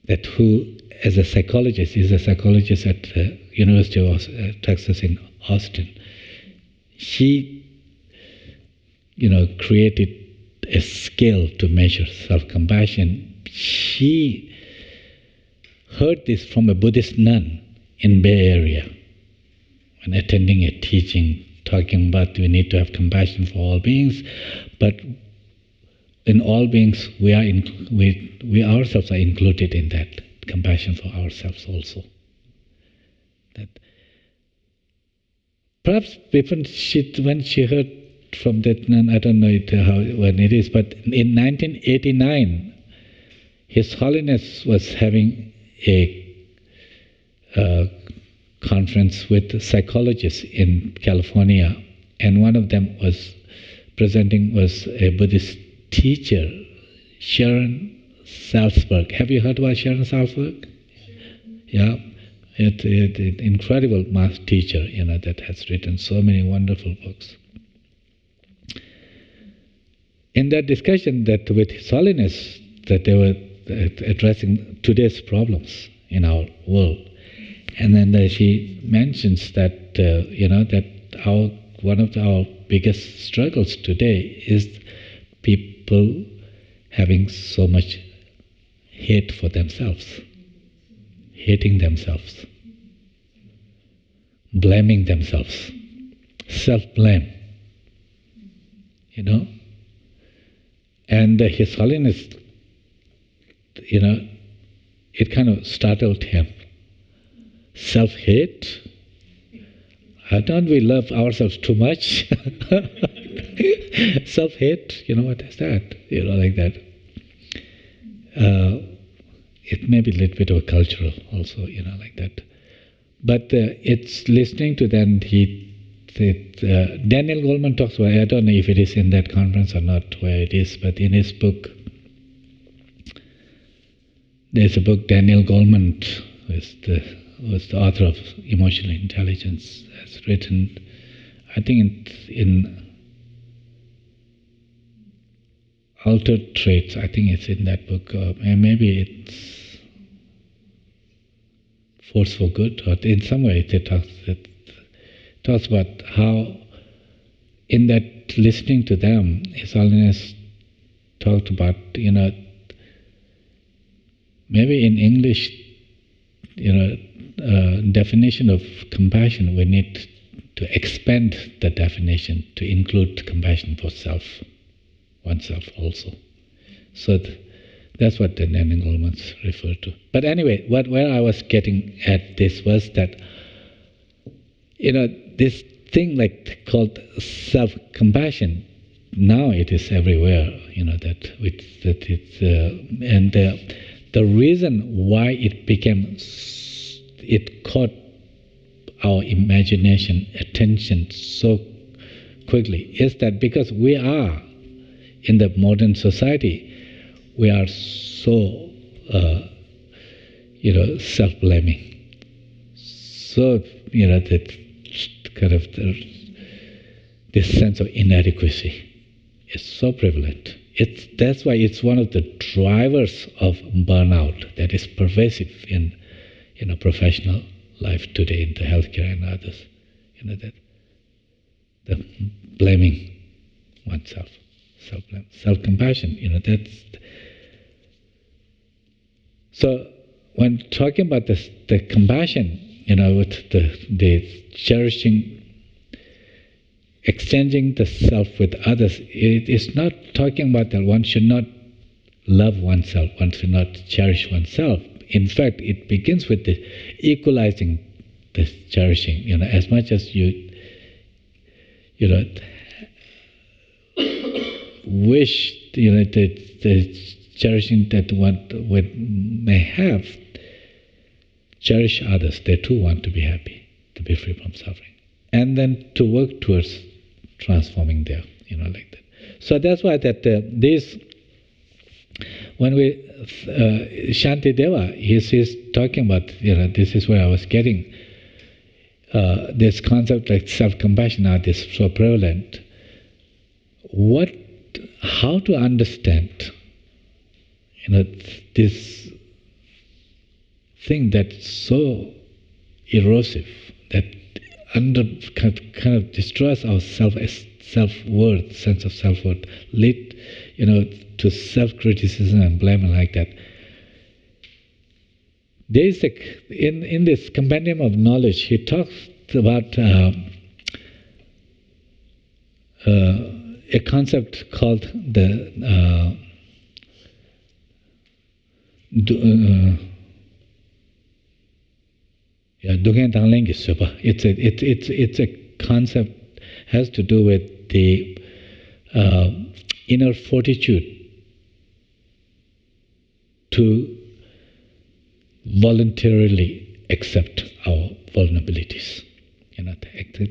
Speaker 2: that who, as a psychologist, is a psychologist at the University of Texas in Austin. She, created a scale to measure self-compassion. She heard this from a Buddhist nun in Bay Area when attending a teaching talking about we need to have compassion for all beings, but in all beings we ourselves are included in that compassion for ourselves also. That perhaps when she heard from that nun, I don't know when it is, but in 1989, His Holiness was having a conference with psychologists in California, and one of them was presenting was a Buddhist teacher, Sharon Salzberg. Have you heard about Sharon Salzberg? Yeah, it's an incredible master teacher, that has written so many wonderful books. In that discussion, that with His Holiness, that they were addressing today's problems in our world, and then she mentions that that one of our biggest struggles today is people having so much hate for themselves, hating themselves, blaming themselves, self-blame, And His Holiness, it kind of startled him. Self-hate? Don't we love ourselves too much? Self-hate, what is that? Like that. It may be a little bit of a cultural also, like that. But it's listening to them, Daniel Goleman talks about, I don't know if it is in that conference or not where it is, but in his book, there's a book Daniel Goleman, who was the author of Emotional Intelligence, has written, I think in Altered Traits, I think it's in that book, maybe it's Force for Good, or in some way it talks about how in that listening to them, His Holiness talked about, maybe in English, definition of compassion, we need to expand the definition to include compassion for self, oneself also. So that's what the Daniel Goleman referred to. But anyway, where I was getting at this was that, this thing called self-compassion, now it is everywhere, and the reason why it caught our imagination, attention so quickly is that because we are, in the modern society, we are so, self-blaming. So, that kind of this sense of inadequacy is so prevalent. That's why it's one of the drivers of burnout that is pervasive in professional life today, in the healthcare and others. That the blaming oneself, self-blame, self-compassion. That's. So when talking about the compassion, with the cherishing, exchanging the self with others, it is not talking about that one should not love oneself, one should not cherish oneself. In fact, it begins with the equalizing the cherishing. As much as you wish, the cherishing that one may have, cherish others. They too want to be happy, to be free from suffering, and then to work towards transforming there, like that. So that's why that this, when we Shantideva, he's talking about, this is where I was getting this concept like self-compassion now is so prevalent. How to understand, this thing that's so erosive, that kind of destroys our self-worth, sense of self-worth, lead, to self-criticism and blame and like that. There is in this Compendium of Knowledge, he talks about a concept called the it's a concept, has to do with the inner fortitude to voluntarily accept our vulnerabilities.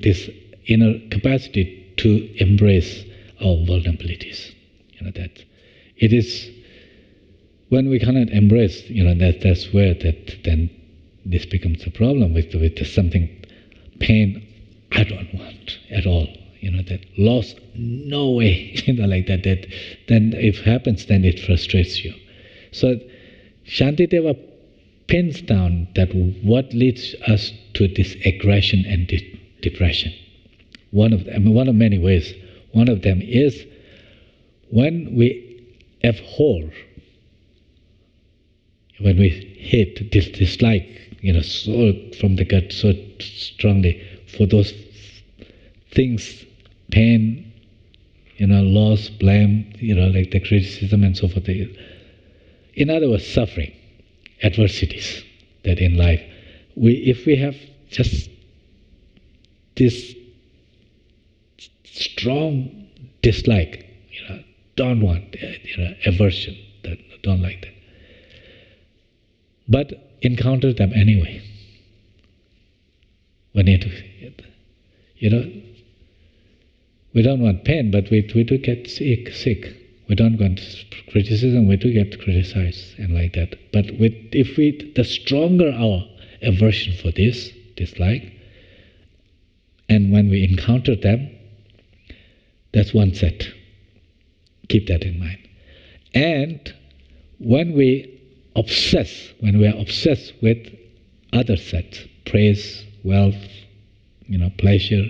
Speaker 2: This inner capacity to embrace our vulnerabilities. That it is when we cannot embrace, that's where then this becomes a problem with something, pain I don't want at all. That loss, no way, like that. That then if it happens, then it frustrates you. So Shantideva pins down that what leads us to this aggression and depression. One of many ways. One of them is when we abhor, when we hate, dislike, so from the gut so strongly for those things, pain, loss, blame, like the criticism and so forth. In other words, suffering, adversities that in life, if we have just this strong dislike, don't want, aversion, don't like that, but encounter them anyway. We need to, we don't want pain, but we do get sick. We don't want criticism, we do get criticized and like that. But the stronger our aversion for this, dislike, and when we encounter them, that's one set. Keep that in mind. And when we are obsessed with other sets, praise, wealth, pleasure,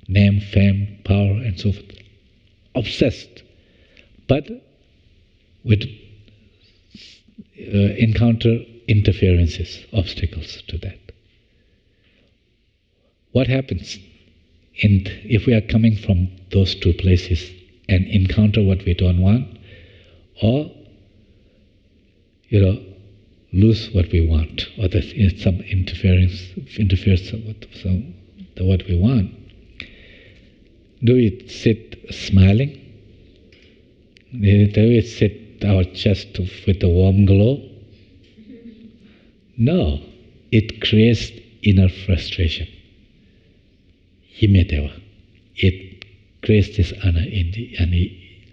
Speaker 2: name, fame, power, and so forth, obsessed, but would encounter interferences, obstacles to that. What happens if we are coming from those two places and encounter what we don't want, or lose what we want, or some interferes with what we want? Do we sit smiling? Do we sit our chest with a warm glow? No, it creates inner frustration. Himedeva. It creates this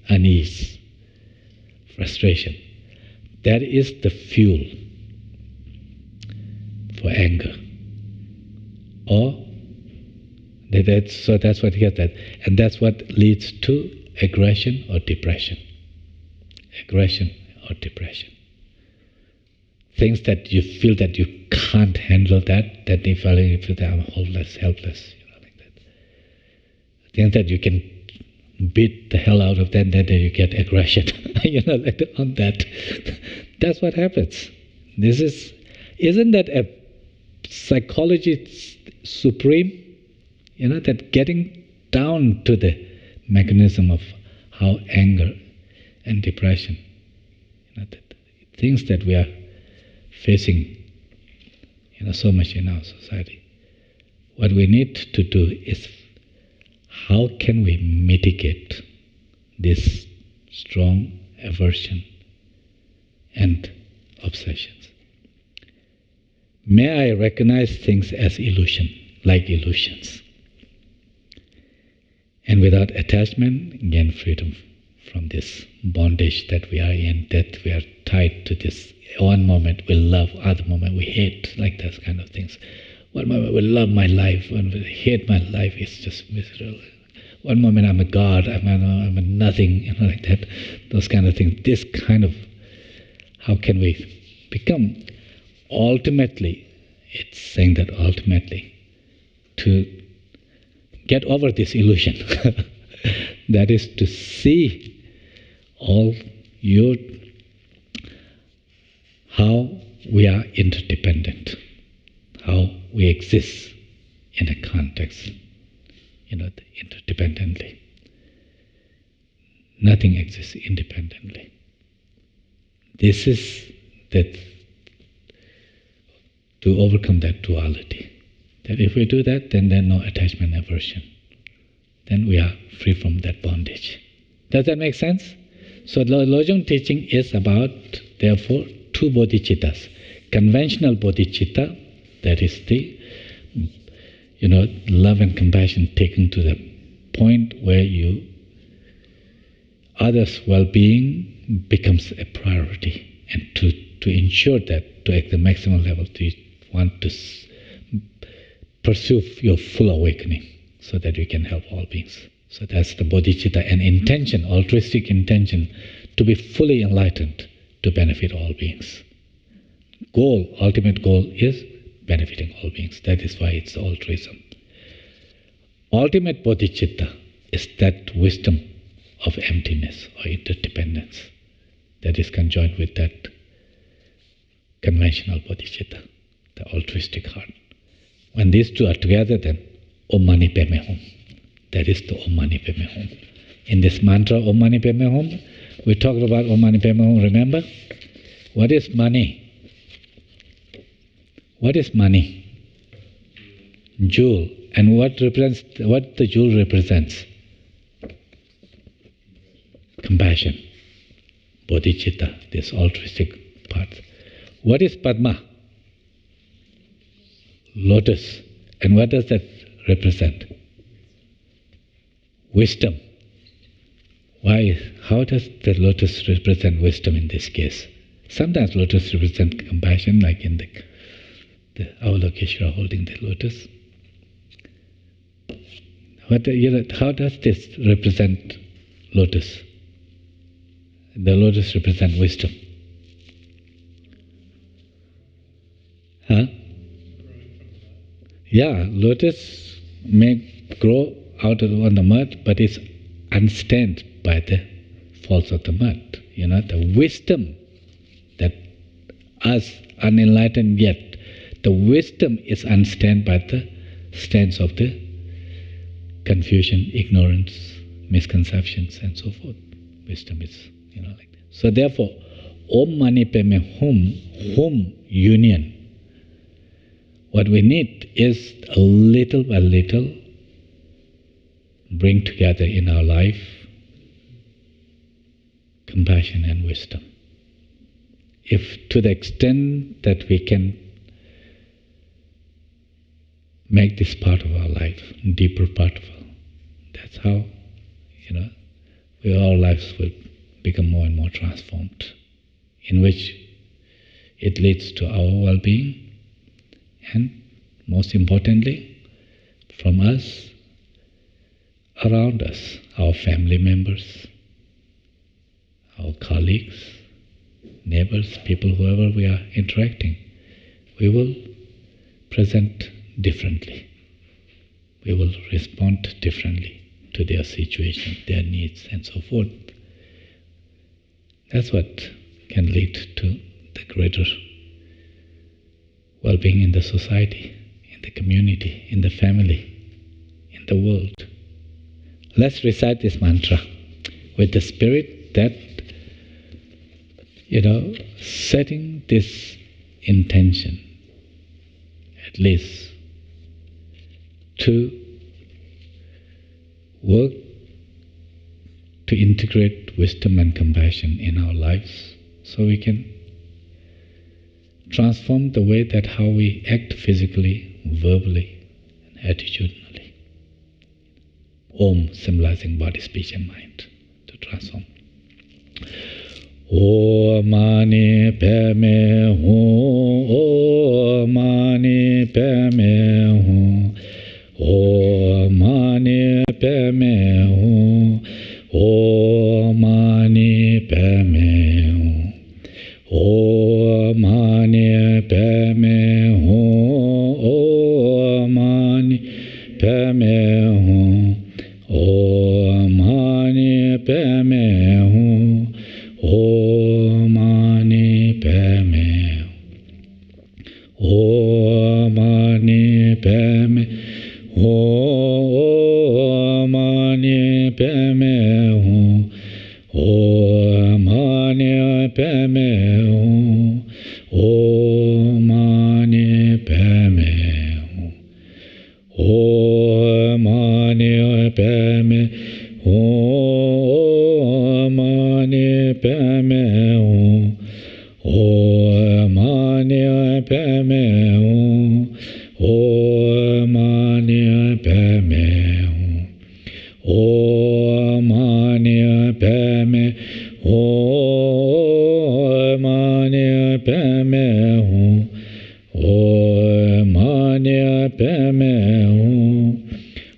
Speaker 2: unease, frustration. That is the fuel for anger or So that's what he gets that. And that's what leads to aggression or depression. Aggression or depression. Things that you feel that you can't handle that you feel that I'm hopeless, helpless, like that. Things that you can beat the hell out of them, then you get aggression, like on that. That's what happens. Isn't that a psychology supreme? That getting down to the mechanism of how anger and depression, that things that we are facing, so much in our society. What we need to do is, how can we mitigate this strong aversion and obsessions? May I recognize things as illusion, like illusions. And without attachment, gain freedom from this bondage that we are in, that we are tied to this. One moment we love, other moment we hate, like those kind of things. One moment we love my life, when we hate my life, it's just miserable. One moment I'm a god, I'm a nothing, like that. Those kind of things. This kind of, how can we become ultimately, it's saying that ultimately, to get over this illusion. That is to see all how we are interdependent, how we exist in a context, interdependently. Nothing exists independently. This is that, to overcome that duality. That if we do that, then there's no attachment, aversion. Then we are free from that bondage. Does that make sense? So Lo-Jong teaching is about, therefore, two bodhicittas. Conventional bodhicitta, that is the, love and compassion taken to the point where others' well-being becomes a priority. And to ensure that, to at the maximum level, to want to pursue your full awakening so that you can help all beings. So that's the bodhicitta, an intention, altruistic intention, to be fully enlightened, to benefit all beings. Ultimate goal is benefiting all beings. That is why it's altruism. Ultimate bodhicitta is that wisdom of emptiness or interdependence that is conjoined with that conventional bodhicitta, the altruistic heart. When these two are together, then Om Mani Padme Hum. That is the Om Mani Padme Hum. In this mantra, Om Mani Padme Hum, we talked about Om Mani Padme Hum, remember? What is money? What is money? Jewel. And what the jewel represents? Compassion. Bodhicitta, this altruistic part. What is Padma? Lotus. And what does that represent? Wisdom. Why? How does the lotus represent wisdom in this case? Sometimes lotus represents compassion, like in the Avalokiteshvara holding the lotus. How does this represent lotus? The lotus represents wisdom. Huh? Yeah, lotus may grow out on the mud, but it's unstained by the faults of the mud. The wisdom that us unenlightened yet, the wisdom is unstained by the stains of the confusion, ignorance, misconceptions, and so forth. Wisdom is, like that. So therefore, Om Mani Padme Hum, union. What we need is a little by little bring together in our life compassion and wisdom. If to the extent that we can make this part of our life, deeper part of our, that's how, our lives will become more and more transformed, in which it leads to our well-being, and most importantly, from us, around us, our family members, our colleagues, neighbors, people, whoever we are interacting, we will present differently. We will respond differently to their situation, their needs, and so forth. That's what can lead to the greater well-being in the society, in the community, in the family, in the world. Let's recite this mantra with the spirit that, setting this intention, at least, to work to integrate wisdom and compassion in our lives so we can transform the way that how we act physically, verbally, and attitudinally. Om symbolizing body, speech, and mind to transform. O mani padme hum, O mani padme hum, O mani padme hum, O mani padme hum, O mani padme hum, O mani padme hum, O mani padme hum, O mani padme, O mani padme, O mani padme, O mani padme, O mani padme, O mani padme, O mani padme, O mani padme, O mani padme, O mani padme, O mani padme, O mani padme,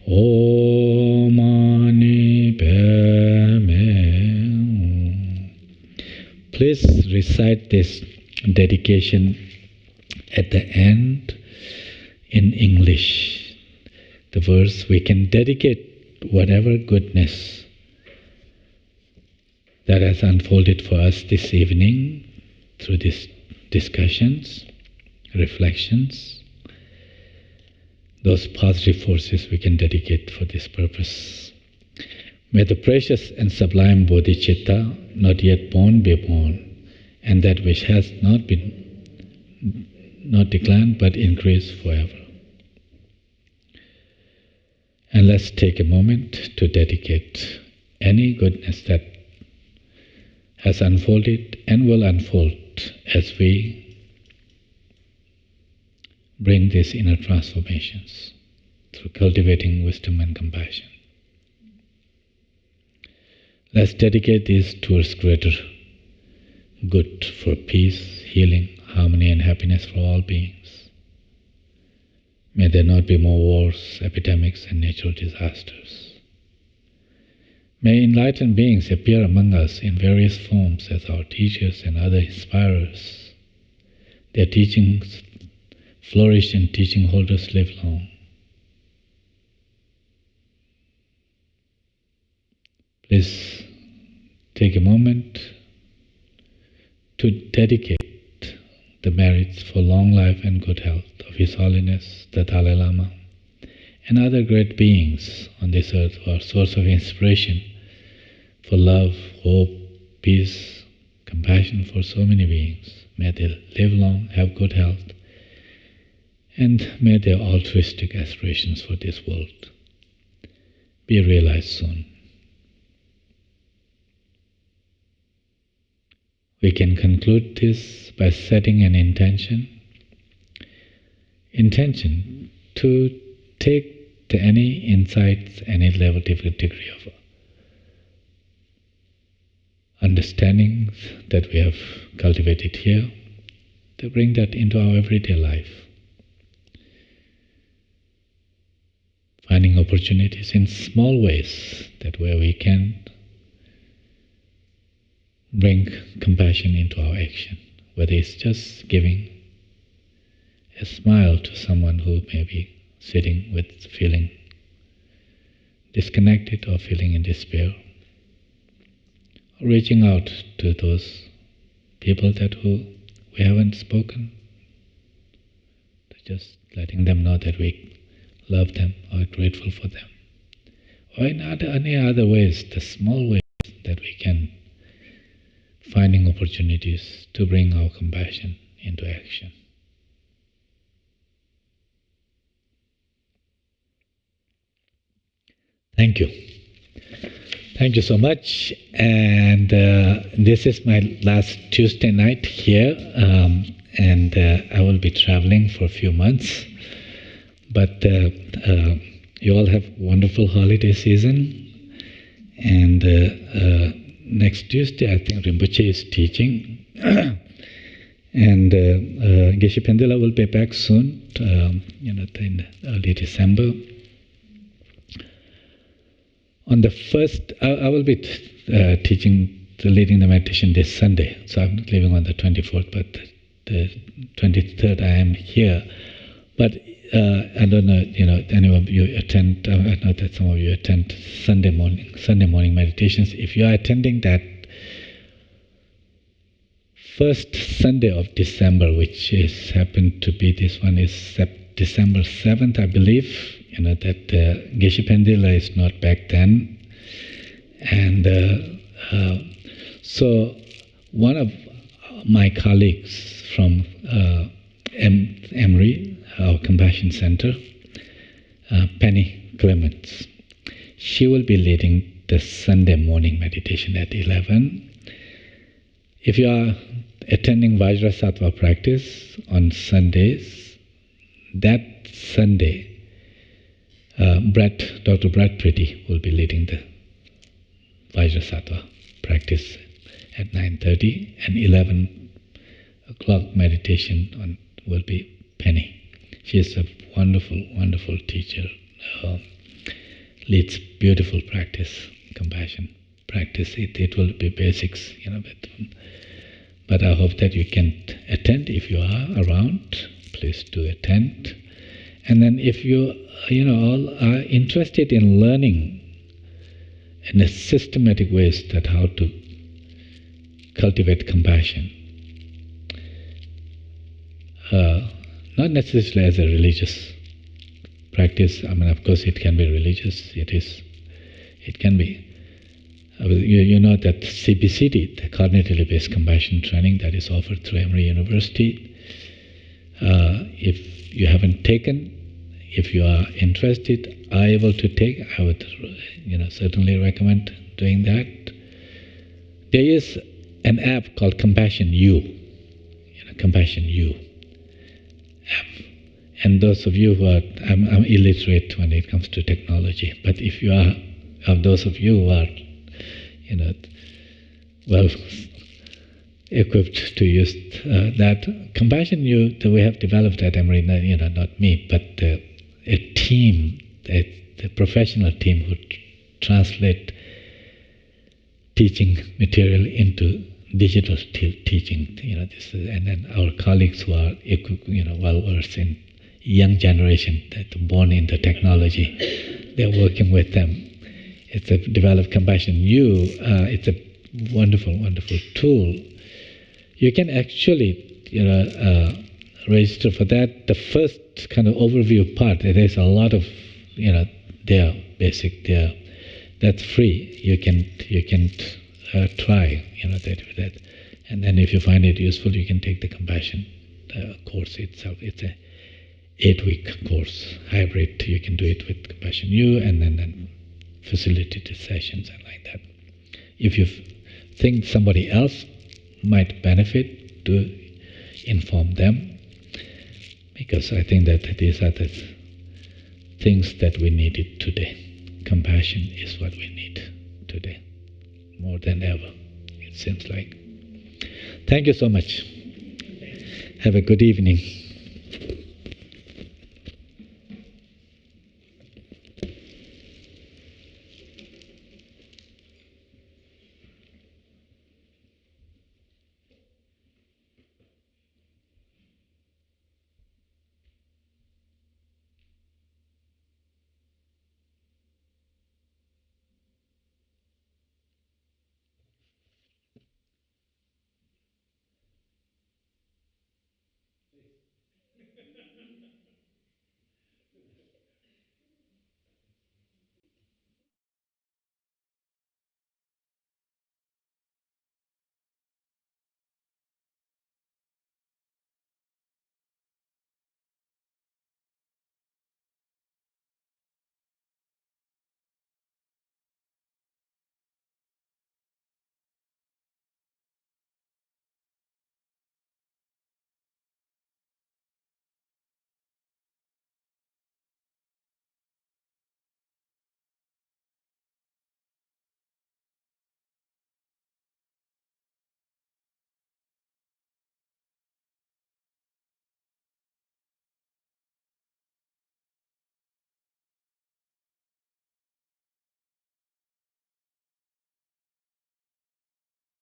Speaker 2: O mani padme. Please recite this dedication at the end in English. The verse, we can dedicate whatever goodness that has unfolded for us this evening through these discussions, reflections. Those positive forces we can dedicate for this purpose. May the precious and sublime Bodhicitta, not yet born, be born, and that which has not declined but increased forever. And let's take a moment to dedicate any goodness that has unfolded and will unfold as we bring these inner transformations through cultivating wisdom and compassion. Let's dedicate these towards greater good for peace, healing, harmony, and happiness for all beings. May there not be more wars, epidemics, and natural disasters. May enlightened beings appear among us in various forms as our teachers and other inspirers. Their teachings flourish and teaching holders live long. Please take a moment to dedicate the merits for long life and good health of His Holiness the Dalai Lama and other great beings on this earth who are source of inspiration for love, hope, peace, compassion for so many beings. May they live long, have good health, and may their altruistic aspirations for this world be realized soon. We can conclude this by setting an intention to take any insights, any level, degree of understandings that we have cultivated here, to bring that into our everyday life. finding opportunities in small ways, that where we can bring compassion into our action, whether it's just giving a smile to someone who may be sitting with feeling disconnected or feeling in despair, or reaching out to those people that who we haven't spoken, just letting them know that we love them or are grateful for them, or in any other ways, the small ways that we can finding opportunities to bring our compassion into action. Thank you. Thank you so much. And this is my last Tuesday night here, and I will be traveling for a few months. But you all have wonderful holiday season. And next Tuesday, I think Rinpoche is teaching. And Geshe Pendula will be back soon, in early December. On the first, I will be leading the meditation this Sunday, so I'm leaving on the 24th, but the 23rd I am here. But I don't know, any of you attend, I know that some of you attend Sunday morning meditations. If you are attending that first Sunday of December, which is happened to be, this one is December 7th, I believe, that Geshe Pendula is not back then. And so one of my colleagues from Emory, our Compassion Center, Penny Clements, she will be leading the Sunday morning meditation at 11. If you are attending Vajrasattva practice on Sundays, that Sunday, Dr. Brad Pretty will be leading the Vajrasattva practice at 9:30, and 11 o'clock meditation will be Penny. She is a wonderful, wonderful teacher, leads beautiful practice, compassion practice. It will be basics, but I hope that you can attend. If you are around, please do attend. And then if you all are interested in learning in a systematic ways that how to cultivate compassion, not necessarily as a religious practice. I mean, of course, it can be religious. It can be. You know that CBCT, the cognitively based compassion training, that is offered through Emory University. If you haven't taken, if you are interested, are able to take, I would certainly recommend doing that. There is an app called Compassion U, Compassion U app. And those of you who are, I'm illiterate when it comes to technology, but if you are, of those of you who are, well equipped to use that, Compassion U that we have developed at Emory, not me, but a team, a professional team who translate teaching material into digital teaching. And then our colleagues who are well versed in young generation that born into technology, they're working with them. It's a developed Compassion U. It's a wonderful, wonderful tool. You can actually, register for that. The first kind of overview part, there's a lot of, there, basic there. That's free. You can try, that. And then if you find it useful, you can take the compassion course itself. It's a 8-week course, hybrid. You can do it with Compassion U and then facilitated sessions and like that. If you think somebody else might benefit, do inform them, because I think that these are the things that we needed today. Compassion is what we need today, more than ever, it seems like. Thank you so much. Have a good evening.